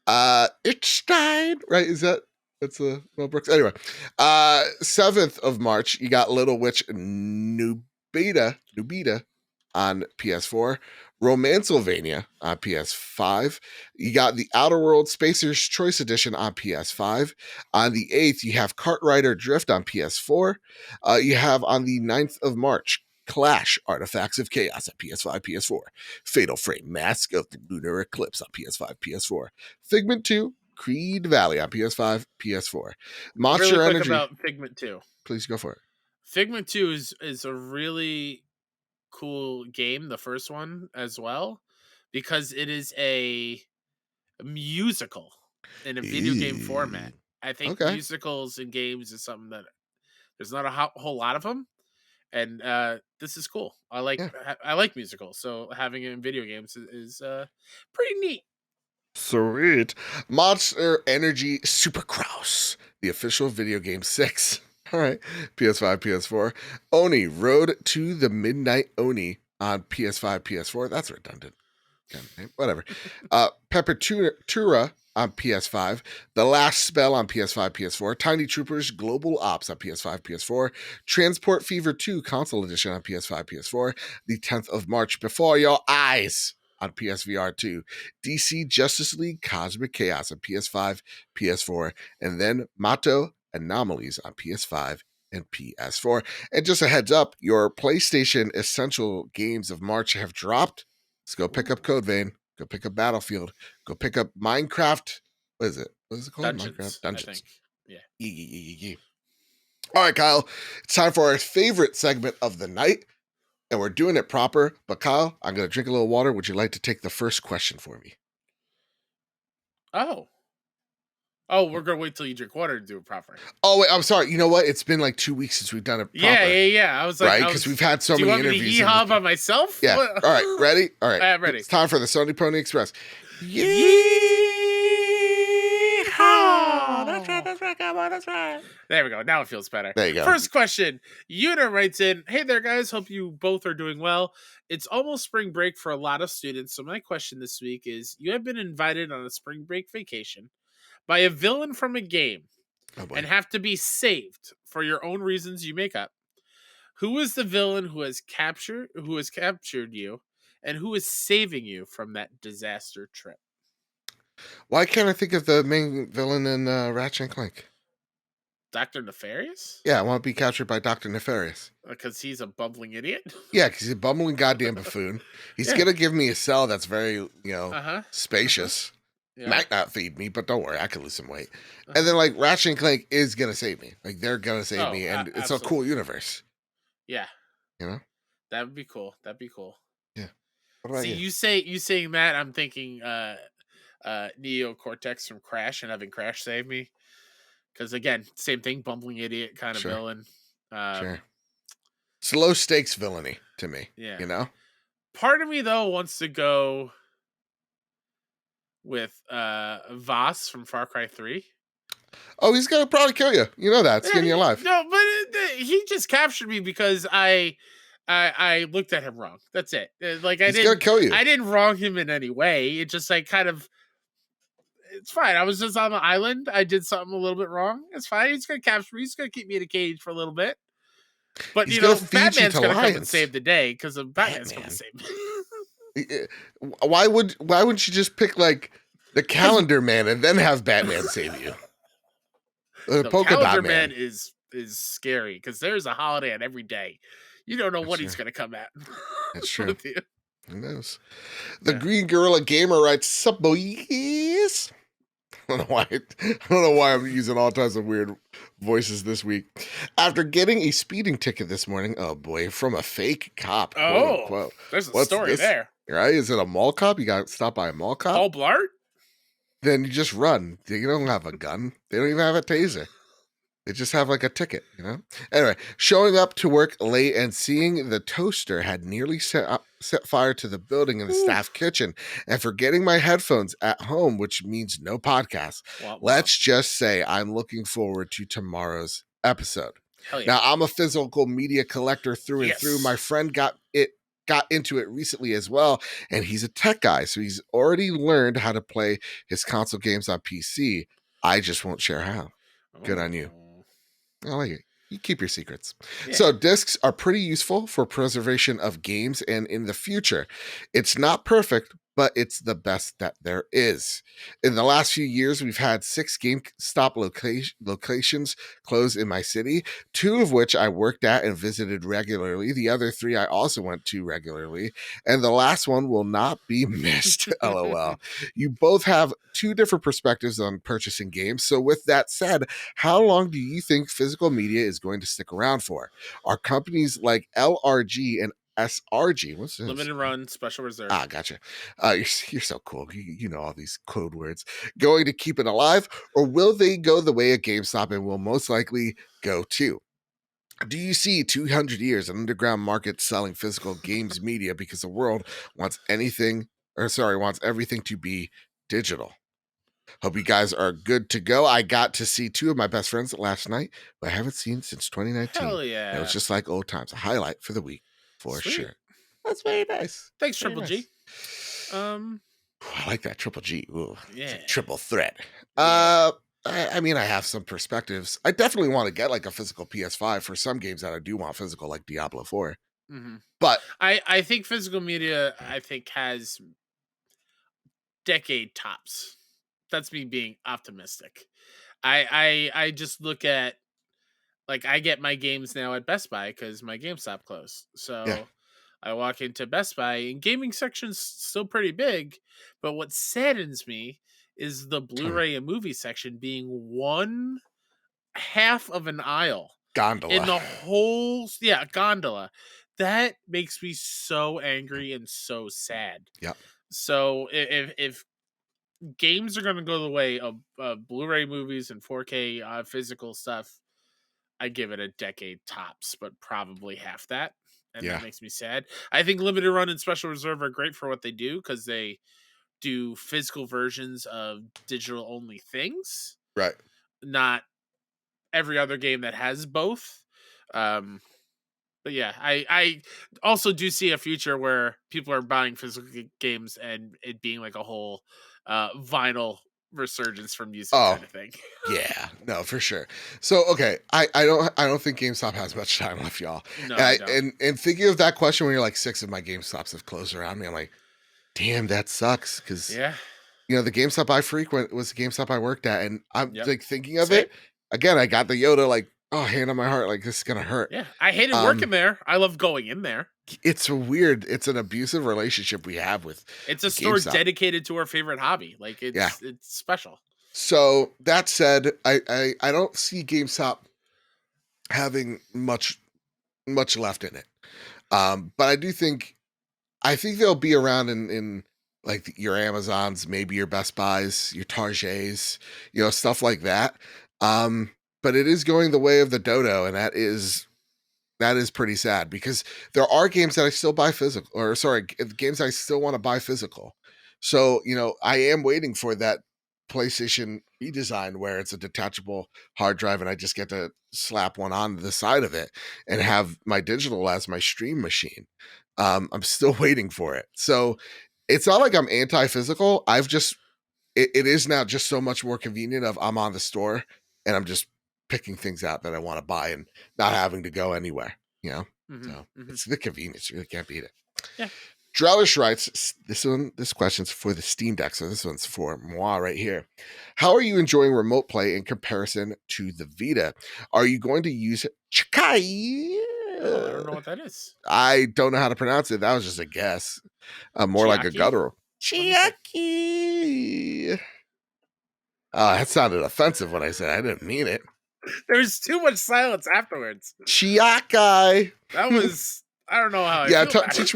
Speaker 1: Ichstein, right? That's a Mel Brooks. Anyway, 7th of March, you got Little Witch Nubita on PS4, Romancylvania on PS5. You got the Outer World Spacer's Choice Edition on PS5. On the 8th, you have Cartrider Drift on PS4. You have on the 9th of March, Clash Artifacts of Chaos on PS5, PS4. Fatal Frame Mask of the Lunar Eclipse on PS5, PS4. Figment 2, Creed Valley on PS5, PS4. Monster
Speaker 2: really quick
Speaker 1: Energy.
Speaker 2: About Figment 2.
Speaker 1: Please go for it.
Speaker 2: Figment 2 is a really cool game, the first one as well, because it is a musical in a video game format. I think musicals in games is something that there's not a whole lot of them, and this is cool. I like musicals, so having it in video games is pretty neat.
Speaker 1: Sweet. Monster Energy Supercross, the official video game 6. All right, PS5, PS4. Oni, Road to the Midnight Oni on PS5, PS4. That's redundant. Whatever. Peppertura on PS5. The Last Spell on PS5, PS4. Tiny Troopers Global Ops on PS5, PS4. Transport Fever 2 Console Edition on PS5, PS4. The 10th of March, Before Your Eyes on PSVR 2. DC Justice League Cosmic Chaos on PS5, PS4. And then Mato Anomalies on PS5 and PS4. And just a heads up, your PlayStation Essential Games of March have dropped. Let's go pick up Code Vein. Go pick up Battlefield. Go pick up Minecraft. What is it? What is it called? Minecraft Dungeons. Yeah. All right, Kyle. It's time for our favorite segment of the night. And we're doing it proper. But Kyle, I'm going to drink a little water. Would you like to take the first question for me?
Speaker 2: Oh. Oh, we're gonna wait till you drink water to do it proper.
Speaker 1: Oh wait, I'm sorry. You know what? It's been like 2 weeks since we've done it proper.
Speaker 2: Yeah. I was like,
Speaker 1: right, because we've had so many interviews.
Speaker 2: Do you want me to yeehaw by myself?
Speaker 1: Yeah. All right. Ready? All right.
Speaker 2: I'm ready.
Speaker 1: It's time for the Sony Pony Express.
Speaker 2: Yeehaw! That's right. There we go. Now it feels better.
Speaker 1: There you go.
Speaker 2: First question. Yuna writes in, hey there, guys. Hope you both are doing well. It's almost spring break for a lot of students. So my question this week is, you have been invited on a spring break vacation by a villain from a game and have to be saved for your own reasons you make up. Who is the villain who has captured you, and who is saving you from that disaster trip?
Speaker 1: Why can't I think of the main villain in Ratchet and Clank?
Speaker 2: Dr. Nefarious?
Speaker 1: Yeah, I want to be captured by Dr. Nefarious.
Speaker 2: Because he's a bumbling idiot?
Speaker 1: Yeah, because he's a bumbling goddamn buffoon. He's going to give me a cell that's very, spacious. Might not feed me, but don't worry, I can lose some weight. And then, like, Ratchet and Clank is going to save me. Like, they're going to save me, and it's a cool universe.
Speaker 2: Yeah.
Speaker 1: You know?
Speaker 2: That would be cool.
Speaker 1: Yeah. What about you?
Speaker 2: You saying that, I'm thinking Neo Cortex from Crash and having Crash save me. Because, again, same thing, bumbling idiot kind of villain.
Speaker 1: Sure. It's low stakes villainy to me.
Speaker 2: Yeah.
Speaker 1: You know?
Speaker 2: Part of me, though, wants to go with Voss from Far Cry 3.
Speaker 1: Oh, he's going to probably kill you. You know that. Skin you alive.
Speaker 2: No, but he just captured me because I looked at him wrong. That's it. Like,
Speaker 1: he's going to kill you.
Speaker 2: I didn't wrong him in any way. It just, like, kind of... It's fine. I was just on the island. I did something a little bit wrong. It's fine. He's going to capture me. He's going to keep me in a cage for a little bit. But, Batman's going to come and save the day because Batman's going to save me.
Speaker 1: Why wouldn't you just pick, like, the Calendar Man and then have Batman save you?
Speaker 2: The Calendar Man is scary because there's a holiday on every day. You don't know what he's going to come at.
Speaker 1: That's true. Who knows? The Green Gorilla Gamer writes, "Sup, boys?" I don't know why I'm using all types of weird voices this week. After getting a speeding ticket this morning, oh boy, from a fake cop.
Speaker 2: Oh, there's a story there.
Speaker 1: Right? Is it a mall cop? You got stopped by a mall cop?
Speaker 2: Paul Blart?
Speaker 1: Then you just run. You don't have a gun. They don't even have a taser. They just have like a ticket, Anyway, showing up to work late and seeing the toaster had nearly set fire to the building in the staff kitchen, and forgetting my headphones at home, which means no podcast. Wow. Let's just say I'm looking forward to tomorrow's episode.
Speaker 2: Hell yeah.
Speaker 1: Now, I'm a physical media collector through and through. My friend got into it recently as well, and he's a tech guy, so he's already learned how to play his console games on PC. I just won't share how. Good on you. I like it. You keep your secrets. Yeah. So discs are pretty useful for preservation of games, and in the future, it's not perfect, but it's the best that there is. In the last few years, we've had 6 GameStop locations close in my city, 2 of which I worked at and visited regularly. The other 3 I also went to regularly, and the last one will not be missed. LOL. You both have 2 different perspectives on purchasing games. So with that said, how long do you think physical media is going to stick around for? Are companies like LRG and SRG, what's this?
Speaker 2: Limited run, special reserve.
Speaker 1: Gotcha. You're so cool. You know all these code words. Going to keep it alive, or will they go the way of GameStop and will most likely go too? Do you see 200 years an underground market selling physical games media because the world wants everything to be digital? Hope you guys are good to go. I got to see 2 of my best friends last night, but I haven't seen since 2019.
Speaker 2: Hell yeah.
Speaker 1: It was just like old times. A highlight for the week. For sure. That's very nice.
Speaker 2: Thanks, Triple G.
Speaker 1: I like that Triple G. Ooh,
Speaker 2: yeah.
Speaker 1: It's a triple threat. Yeah. I mean, I have some perspectives. I definitely want to get like a physical PS5 for some games that I do want physical, like Diablo 4.
Speaker 2: Mm-hmm.
Speaker 1: But
Speaker 2: I think physical media, has decade tops. That's me being optimistic. I just look at, like, I get my games now at Best Buy because my GameStop closed. So I walk into Best Buy and gaming section's still pretty big. But what saddens me is the Blu-ray and movie section being one half of an aisle.
Speaker 1: Gondola.
Speaker 2: In the whole, gondola. That makes me so angry and so sad.
Speaker 1: Yeah.
Speaker 2: So if games are going to go the way of Blu-ray movies and 4K physical stuff, I give it a decade tops, but probably half that. And
Speaker 1: Yeah.
Speaker 2: that makes me sad. I think limited run and special reserve are great for what they do because they do physical versions of digital only things,
Speaker 1: Right.
Speaker 2: not every other game that has both. But yeah, I also do see a future where people are buying physical games and it being like a whole vinyl resurgence from music
Speaker 1: Oh,
Speaker 2: kind of thing.
Speaker 1: yeah, no, for sure. So, okay, I don't think GameStop has much time left, y'all.
Speaker 2: No,
Speaker 1: And
Speaker 2: I
Speaker 1: I
Speaker 2: don't.
Speaker 1: and thinking of that question when you're like 6 of my GameStops have closed around me, I'm like, damn, that sucks. Because
Speaker 2: Yeah.
Speaker 1: the GameStop I frequent was the GameStop I worked at, and I'm
Speaker 2: Yep.
Speaker 1: like thinking of
Speaker 2: Same.
Speaker 1: it again. I got the Yoda, like, oh, hand on my heart, like this is gonna hurt.
Speaker 2: Yeah. I hated working there. I love going in there.
Speaker 1: It's a weird, it's an abusive relationship we have with
Speaker 2: It's a store
Speaker 1: GameStop.
Speaker 2: dedicated to our favorite hobby. Like
Speaker 1: Yeah.
Speaker 2: it's special.
Speaker 1: So that said, I don't see GameStop having much left in it. But I think they'll be around in like your Amazons, maybe your Best Buys, your Targets, stuff like that. But it is going the way of the dodo, and that is pretty sad because there are games that I still buy physical, or sorry, games I still want to buy physical. So, I am waiting for that PlayStation redesign where it's a detachable hard drive and I just get to slap one on the side of it and have my digital as my stream machine. I'm still waiting for it. So it's not like I'm anti-physical. It is now just so much more convenient of I'm on the store and I'm just picking things out that I want to buy and not having to go anywhere, So it's the convenience. You really can't beat it.
Speaker 2: Yeah.
Speaker 1: Drellish writes, this question's for the Steam Deck, so this one's for moi right here. How are you enjoying remote play in comparison to the Vita? Are you going to use Chikai?
Speaker 2: Oh, I don't know what that is.
Speaker 1: I don't know how to pronounce it. That was just a guess. More like a
Speaker 2: Chiaki?
Speaker 1: guttural. Chiaki. Oh, that sounded offensive when I said it. I didn't mean it.
Speaker 2: There's too much silence afterwards.
Speaker 1: Chiakai.
Speaker 2: That was I don't know how I
Speaker 1: Yeah,
Speaker 2: feel
Speaker 1: teach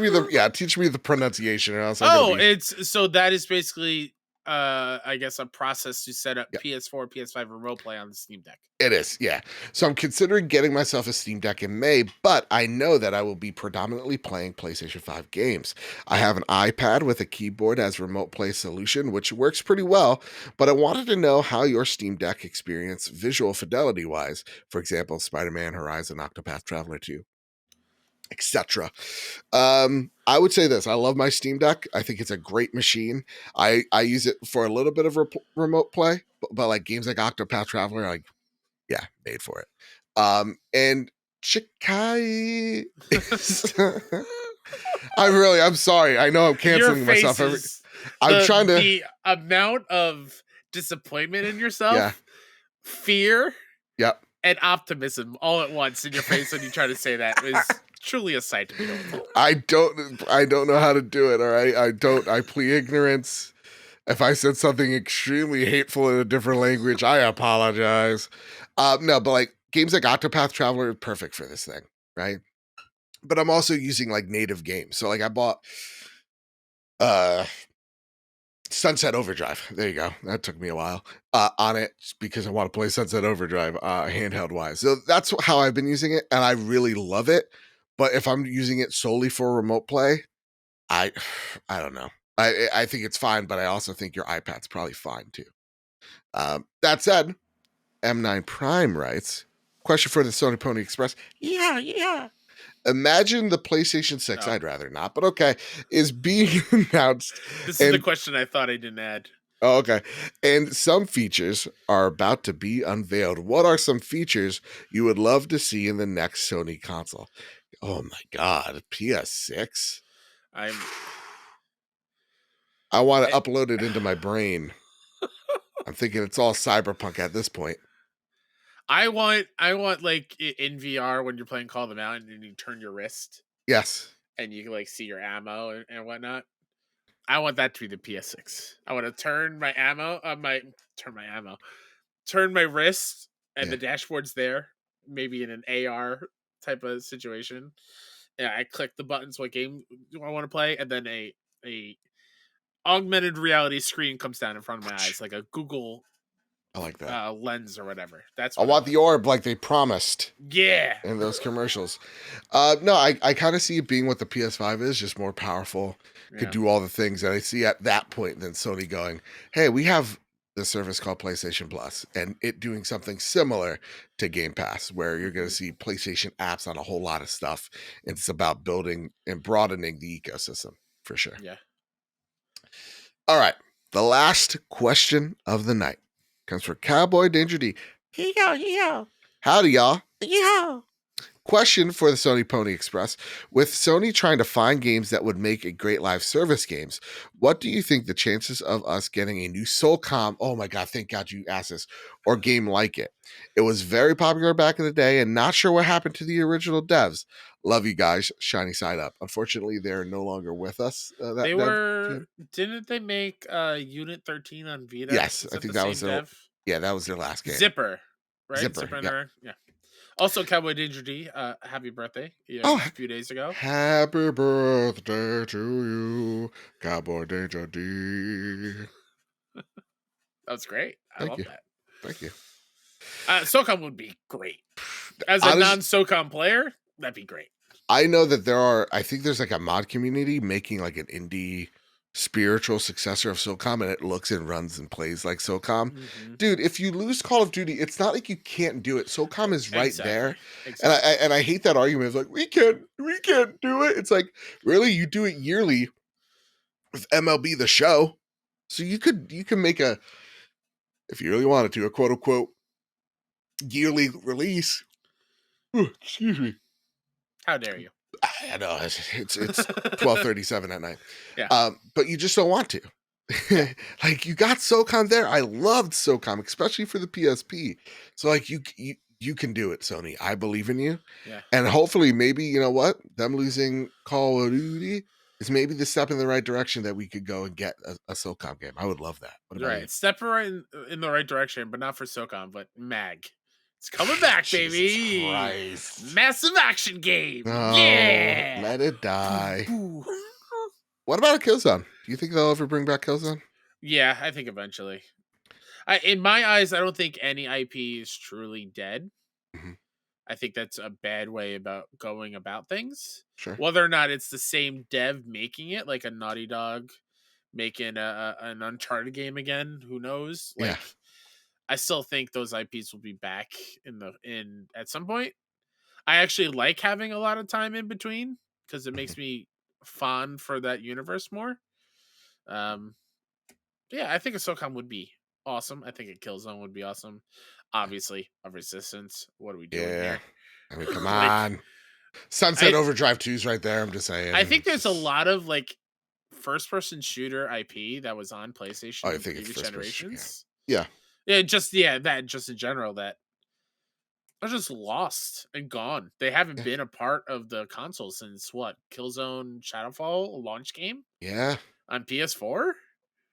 Speaker 1: me the pronunciation, or else
Speaker 2: it's so that is basically I guess a process to set up PS4, PS5 remote play on the Steam Deck.
Speaker 1: It is, yeah. So I'm considering getting myself a Steam Deck in May, but I know that I will be predominantly playing PlayStation 5 games. I have an iPad with a keyboard as remote play solution, which works pretty well, but I wanted to know how your Steam Deck experience visual fidelity wise, for example, Spider-Man, Horizon, Octopath Traveler 2, etc. I would say this: I love my Steam Deck. I think it's a great machine. I use it for a little bit of remote play, but like games like Octopath Traveler, like made for it. And Chikai. I'm sorry. I know I'm canceling myself. I'm trying to.
Speaker 2: The amount of disappointment in yourself, fear, and optimism all at once in your face when you try to say that was truly a sight to behold.
Speaker 1: I don't know how to do it. All right, I plead ignorance. If I said something extremely hateful in a different language, I apologize. No, but like games like Octopath Traveler are perfect for this thing, right? But I'm also using like native games. So like I bought Sunset Overdrive. There you go. That took me a while on it because I want to play Sunset Overdrive handheld wise. So that's how I've been using it, and I really love it. But if I'm using it solely for remote play, I don't know. I think it's fine, but I also think your iPad's probably fine too. That said, M9 Prime writes, question for the Sony Pony Express. Yeah. Imagine the PlayStation 6, I'd rather not, but okay, is being announced.
Speaker 2: This is the question I thought I didn't add.
Speaker 1: Oh, okay. And some features are about to be unveiled. What are some features you would love to see in the next Sony console? Oh my God, PS6? I want to upload it into my brain. I'm thinking it's all cyberpunk at this point.
Speaker 2: I want like in VR when you're playing Call of the Mountain and you turn your wrist.
Speaker 1: Yes.
Speaker 2: And you can like see your ammo and whatnot. I want that to be the PS6. I want to turn my wrist and the dashboard's there, maybe in an AR type of situation. Yeah, I click the buttons what game do I want to play, and then a augmented reality screen comes down in front of my eyes, like a Google
Speaker 1: I like that.
Speaker 2: lens or whatever. That's
Speaker 1: I
Speaker 2: what
Speaker 1: want the orb like they promised.
Speaker 2: Yeah.
Speaker 1: In those commercials. No, I kind of see it being what the PS5 is, just more powerful, could do all the things. And I see at that point then Sony going, hey, we have the service called PlayStation Plus, and it doing something similar to Game Pass, where you're going to see PlayStation apps on a whole lot of stuff. It's about building and broadening the ecosystem for sure.
Speaker 2: Yeah.
Speaker 1: All right. The last question of the night comes from Cowboy Danger D. Hee-haw. Howdy, y'all. Yeehaw. Question for the Sony Pony Express. With Sony trying to find games that would make a great live service games, what do you think the chances of us getting a new Soulcom, oh my God, thank God you asked this, or game like it? It was very popular back in the day and not sure what happened to the original devs. Love you guys. Shiny side up. Unfortunately, they're no longer with us.
Speaker 2: Didn't they make Unit 13 on Vita?
Speaker 1: Yes, I think that was their, that was their last game.
Speaker 2: Zipper, right?
Speaker 1: Zipper,
Speaker 2: yeah. Also, Cowboy Danger D, happy birthday a few days ago.
Speaker 1: Happy birthday to you, Cowboy Danger D.
Speaker 2: That was great. I love that.
Speaker 1: Thank you.
Speaker 2: SOCOM would be great. As a non-SOCOM player, that'd be great.
Speaker 1: I know that I think there's like a mod community making like an indie spiritual successor of SOCOM, and it looks and runs and plays like SOCOM. Mm-hmm. Dude, if you lose Call of Duty, it's not like you can't do it. SOCOM is right there. Exactly. And I hate that argument. It's like, we can't do it. It's like, really? You do it yearly with MLB The Show. So you can make if you really wanted to, a quote unquote yearly release. Ooh, excuse me.
Speaker 2: How dare you?
Speaker 1: I know it's 12:37 at night. Yeah. But you just don't want to. Like, you got SOCOM there. I loved SOCOM, especially for the PSP. So like you can do it, Sony. I believe in you.
Speaker 2: Yeah.
Speaker 1: And hopefully, maybe, you know what? Them losing Call of Duty is maybe the step in the right direction that we could go and get a SOCOM game. I would love that. What about you?
Speaker 2: Step right in the right direction, but not for SOCOM, but MAG. It's coming back, baby.
Speaker 1: Christ.
Speaker 2: Massive action game.
Speaker 1: Oh,
Speaker 2: yeah.
Speaker 1: Let it die. What about a Killzone? Do you think they'll ever bring back Killzone?
Speaker 2: Yeah, I think eventually. In my eyes, I don't think any IP is truly dead. Mm-hmm. I think that's a bad way about going about things.
Speaker 1: Sure.
Speaker 2: Whether or not it's the same dev making it, like a Naughty Dog making an Uncharted game again, who knows? Like, I still think those IPs will be back in at some point. I actually like having a lot of time in between because it makes me fond for that universe more. I think a SOCOM would be awesome. I think a Killzone would be awesome. Obviously, a Resistance. What are we doing here?
Speaker 1: I mean, come on. Sunset Overdrive 2's right there. I'm just saying.
Speaker 2: I think there's a lot of like first-person shooter IP that was on PlayStation in previous generations.
Speaker 1: Yeah,
Speaker 2: just in general that are just lost and gone. They haven't been a part of the console since what? Killzone Shadowfall launch game?
Speaker 1: Yeah.
Speaker 2: On PS4?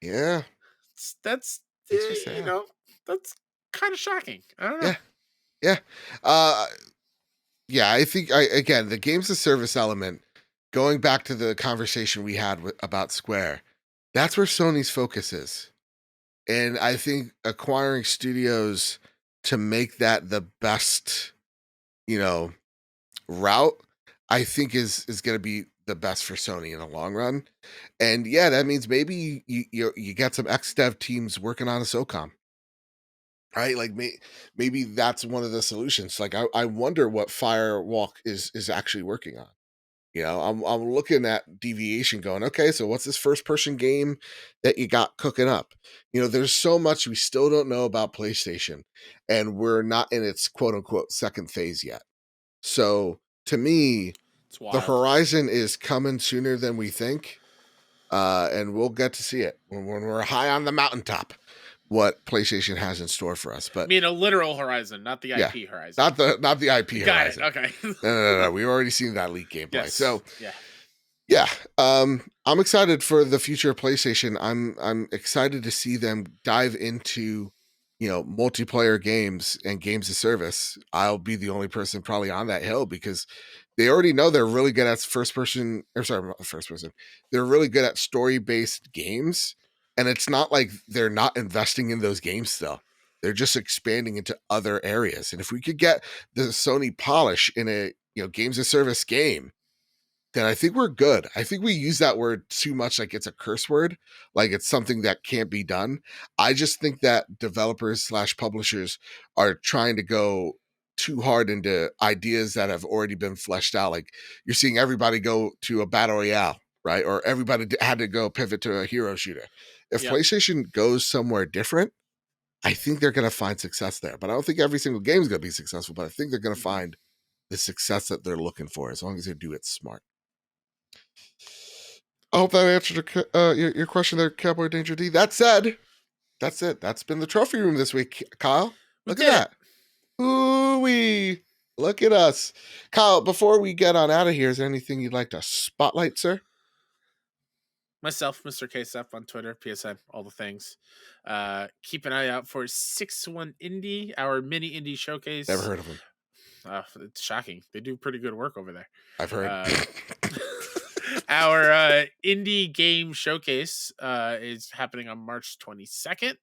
Speaker 1: Yeah.
Speaker 2: That's that's kind of shocking. I don't know.
Speaker 1: Yeah. I think again, the games of service element, going back to the conversation we had about Square, that's where Sony's focus is. And I think acquiring studios to make that the best, route, I think is going to be the best for Sony in the long run. And that means maybe you get some ex-dev teams working on a SOCOM, right? Like maybe that's one of the solutions. Like I wonder what Firewalk is actually working on. I'm looking at Deviation going, okay, so what's this first person game that you got cooking up? There's so much we still don't know about PlayStation, and we're not in its quote unquote second phase yet. So to me, the horizon is coming sooner than we think. And we'll get to see it when we're high on the mountaintop, what PlayStation has in store for us. But
Speaker 2: I mean, a literal horizon, not the IP horizon.
Speaker 1: Not the IP
Speaker 2: Got
Speaker 1: horizon.
Speaker 2: It. Okay.
Speaker 1: No. We've already seen that leak gameplay.
Speaker 2: Yes.
Speaker 1: So I'm excited for the future of PlayStation. I'm excited to see them dive into, multiplayer games and games of service. I'll be the only person probably on that hill because they already know they're really good at they're really good at story-based games, and it's not like they're not investing in those games still. They're just expanding into other areas. And if we could get the Sony polish in a games as service game, then I think we're good. I think we use that word too much like it's a curse word, like it's something that can't be done. I just think that developers / publishers are trying to go too hard into ideas that have already been fleshed out. Like you're seeing everybody go to a battle royale, right? Or everybody had to go pivot to a hero shooter. If PlayStation goes somewhere different, I think they're going to find success there. But I don't think every single game is going to be successful, but I think they're going to find the success that they're looking for as long as they do it smart. I hope that answered your question there, Cowboy Danger D. That said, that's it. That's been the trophy room this week, Kyle. Look at that. Ooh-wee. Look at us. Kyle, before we get on out of here, is there anything you'd like to spotlight, sir?
Speaker 2: Myself, Mr. KSF on Twitter, PSN, all the things. Keep an eye out for 6-1 Indie, our mini indie showcase.
Speaker 1: Never heard of them.
Speaker 2: It's shocking. They do pretty good work over there.
Speaker 1: I've heard.
Speaker 2: Our indie game showcase is happening on March 22nd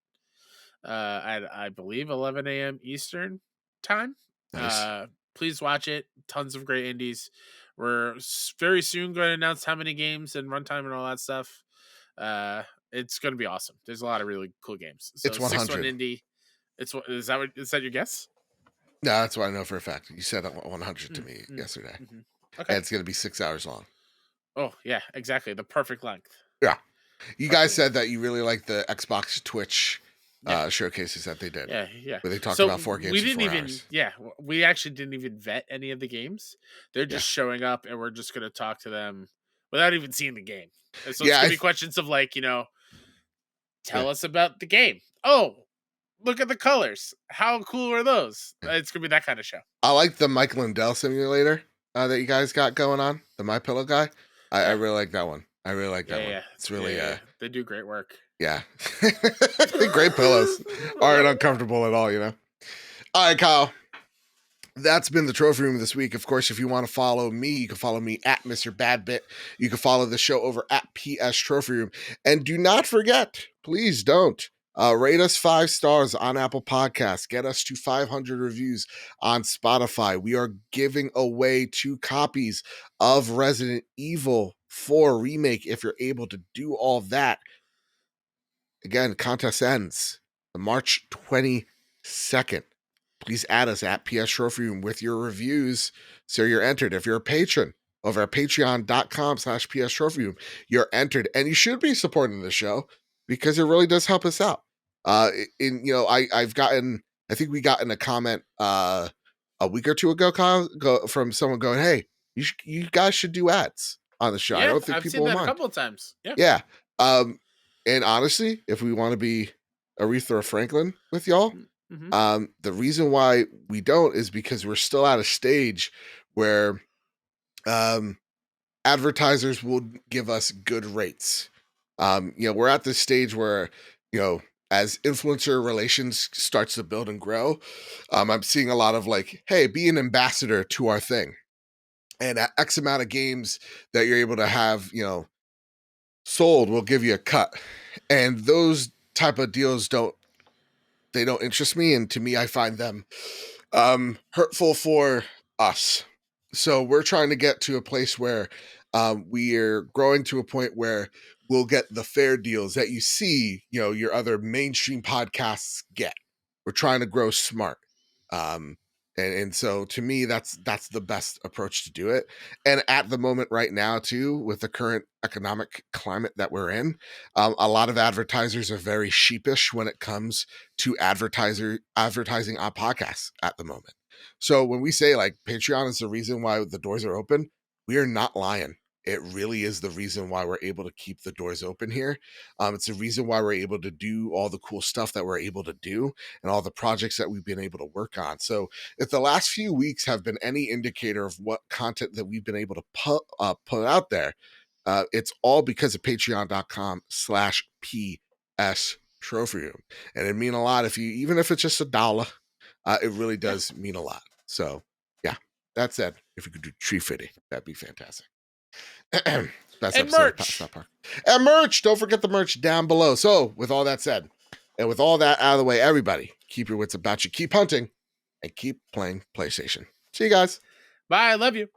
Speaker 2: at, I believe, 11 a.m. Eastern time.
Speaker 1: Nice.
Speaker 2: Please watch it. Tons of great indies. We're very soon going to announce how many games and runtime and all that stuff. It's going to be awesome. There's a lot of really cool games. So
Speaker 1: it's 100.
Speaker 2: 6-1 indie. Is that your guess?
Speaker 1: No, that's what I know for a fact. You said 100 to me yesterday.
Speaker 2: Okay.
Speaker 1: And it's going to be 6 hours long.
Speaker 2: Oh, yeah, exactly. The perfect length.
Speaker 1: Yeah. You guys said that you really like the Xbox Twitch showcases that they did.
Speaker 2: Yeah.
Speaker 1: Where they talked about 4 games.
Speaker 2: We didn't
Speaker 1: hours.
Speaker 2: we actually didn't even vet any of the games. They're just showing up, and we're just going to talk to them without even seeing the game. And so it's going to be questions of like, tell us about the game. Oh, look at the colors. How cool are those? It's going to be that kind of show.
Speaker 1: I like the Mike Lindell simulator that you guys got going on, the My Pillow guy. I really like that one. I really like that one.
Speaker 2: Yeah.
Speaker 1: It's really
Speaker 2: they do great work.
Speaker 1: Yeah. Great pillows. Aren't uncomfortable at all, All right, Kyle. That's been the trophy room this week. Of course, if you want to follow me, you can follow me at Mr. Badbit. You can follow the show over at PS Trophy Room. And do not forget, please don't, rate us 5 stars on Apple Podcasts. Get us to 500 reviews on Spotify. We are giving away 2 copies of Resident Evil 4 Remake if you're able to do all that. Again, contest ends March 22nd. Please add us at PS Trophy Room with your reviews so you're entered. If you're a patron over at patreon.com/PS Trophy Room, you're entered. And you should be supporting the show because it really does help us out. I've gotten, I think we got in a comment a week or 2 ago, Kyle, from someone going, hey, you guys should do ads on the show.
Speaker 2: Yeah,
Speaker 1: I don't think
Speaker 2: I've
Speaker 1: people
Speaker 2: seen that
Speaker 1: mind.
Speaker 2: a couple of times.
Speaker 1: Yeah. And honestly, if we want to be Aretha Franklin with y'all, the reason why we don't is because we're still at a stage where advertisers will give us good rates. We're at this stage where, as influencer relations starts to build and grow, I'm seeing a lot of like, hey, be an ambassador to our thing. And at X amount of games that you're able to have, sold, we'll give you a cut. And those type of deals don't interest me. And to me, I find them hurtful for us. So we're trying to get to a place where we are growing to a point where we'll get the fair deals that you see, your other mainstream podcasts get. We're trying to grow smart. And so to me, that's the best approach to do it. And at the moment right now, too, with the current economic climate that we're in, a lot of advertisers are very sheepish when it comes to advertising on podcasts at the moment. So when we say like Patreon is the reason why the doors are open, we are not lying. It really is the reason why we're able to keep the doors open here. It's the reason why we're able to do all the cool stuff that we're able to do and all the projects that we've been able to work on. So if the last few weeks have been any indicator of what content that we've been able to put out there, it's all because of patreon.com/PS Trophy Room. And it mean a lot even if it's just $1, it really does mean a lot. So yeah, that said, if you could do tree fitting, that'd be fantastic.
Speaker 2: Best and merch.
Speaker 1: And merch. Don't forget the merch down below. So, with all that said, and with all that out of the way, everybody, keep your wits about you, keep hunting, and keep playing PlayStation. See you guys.
Speaker 2: Bye. I love you.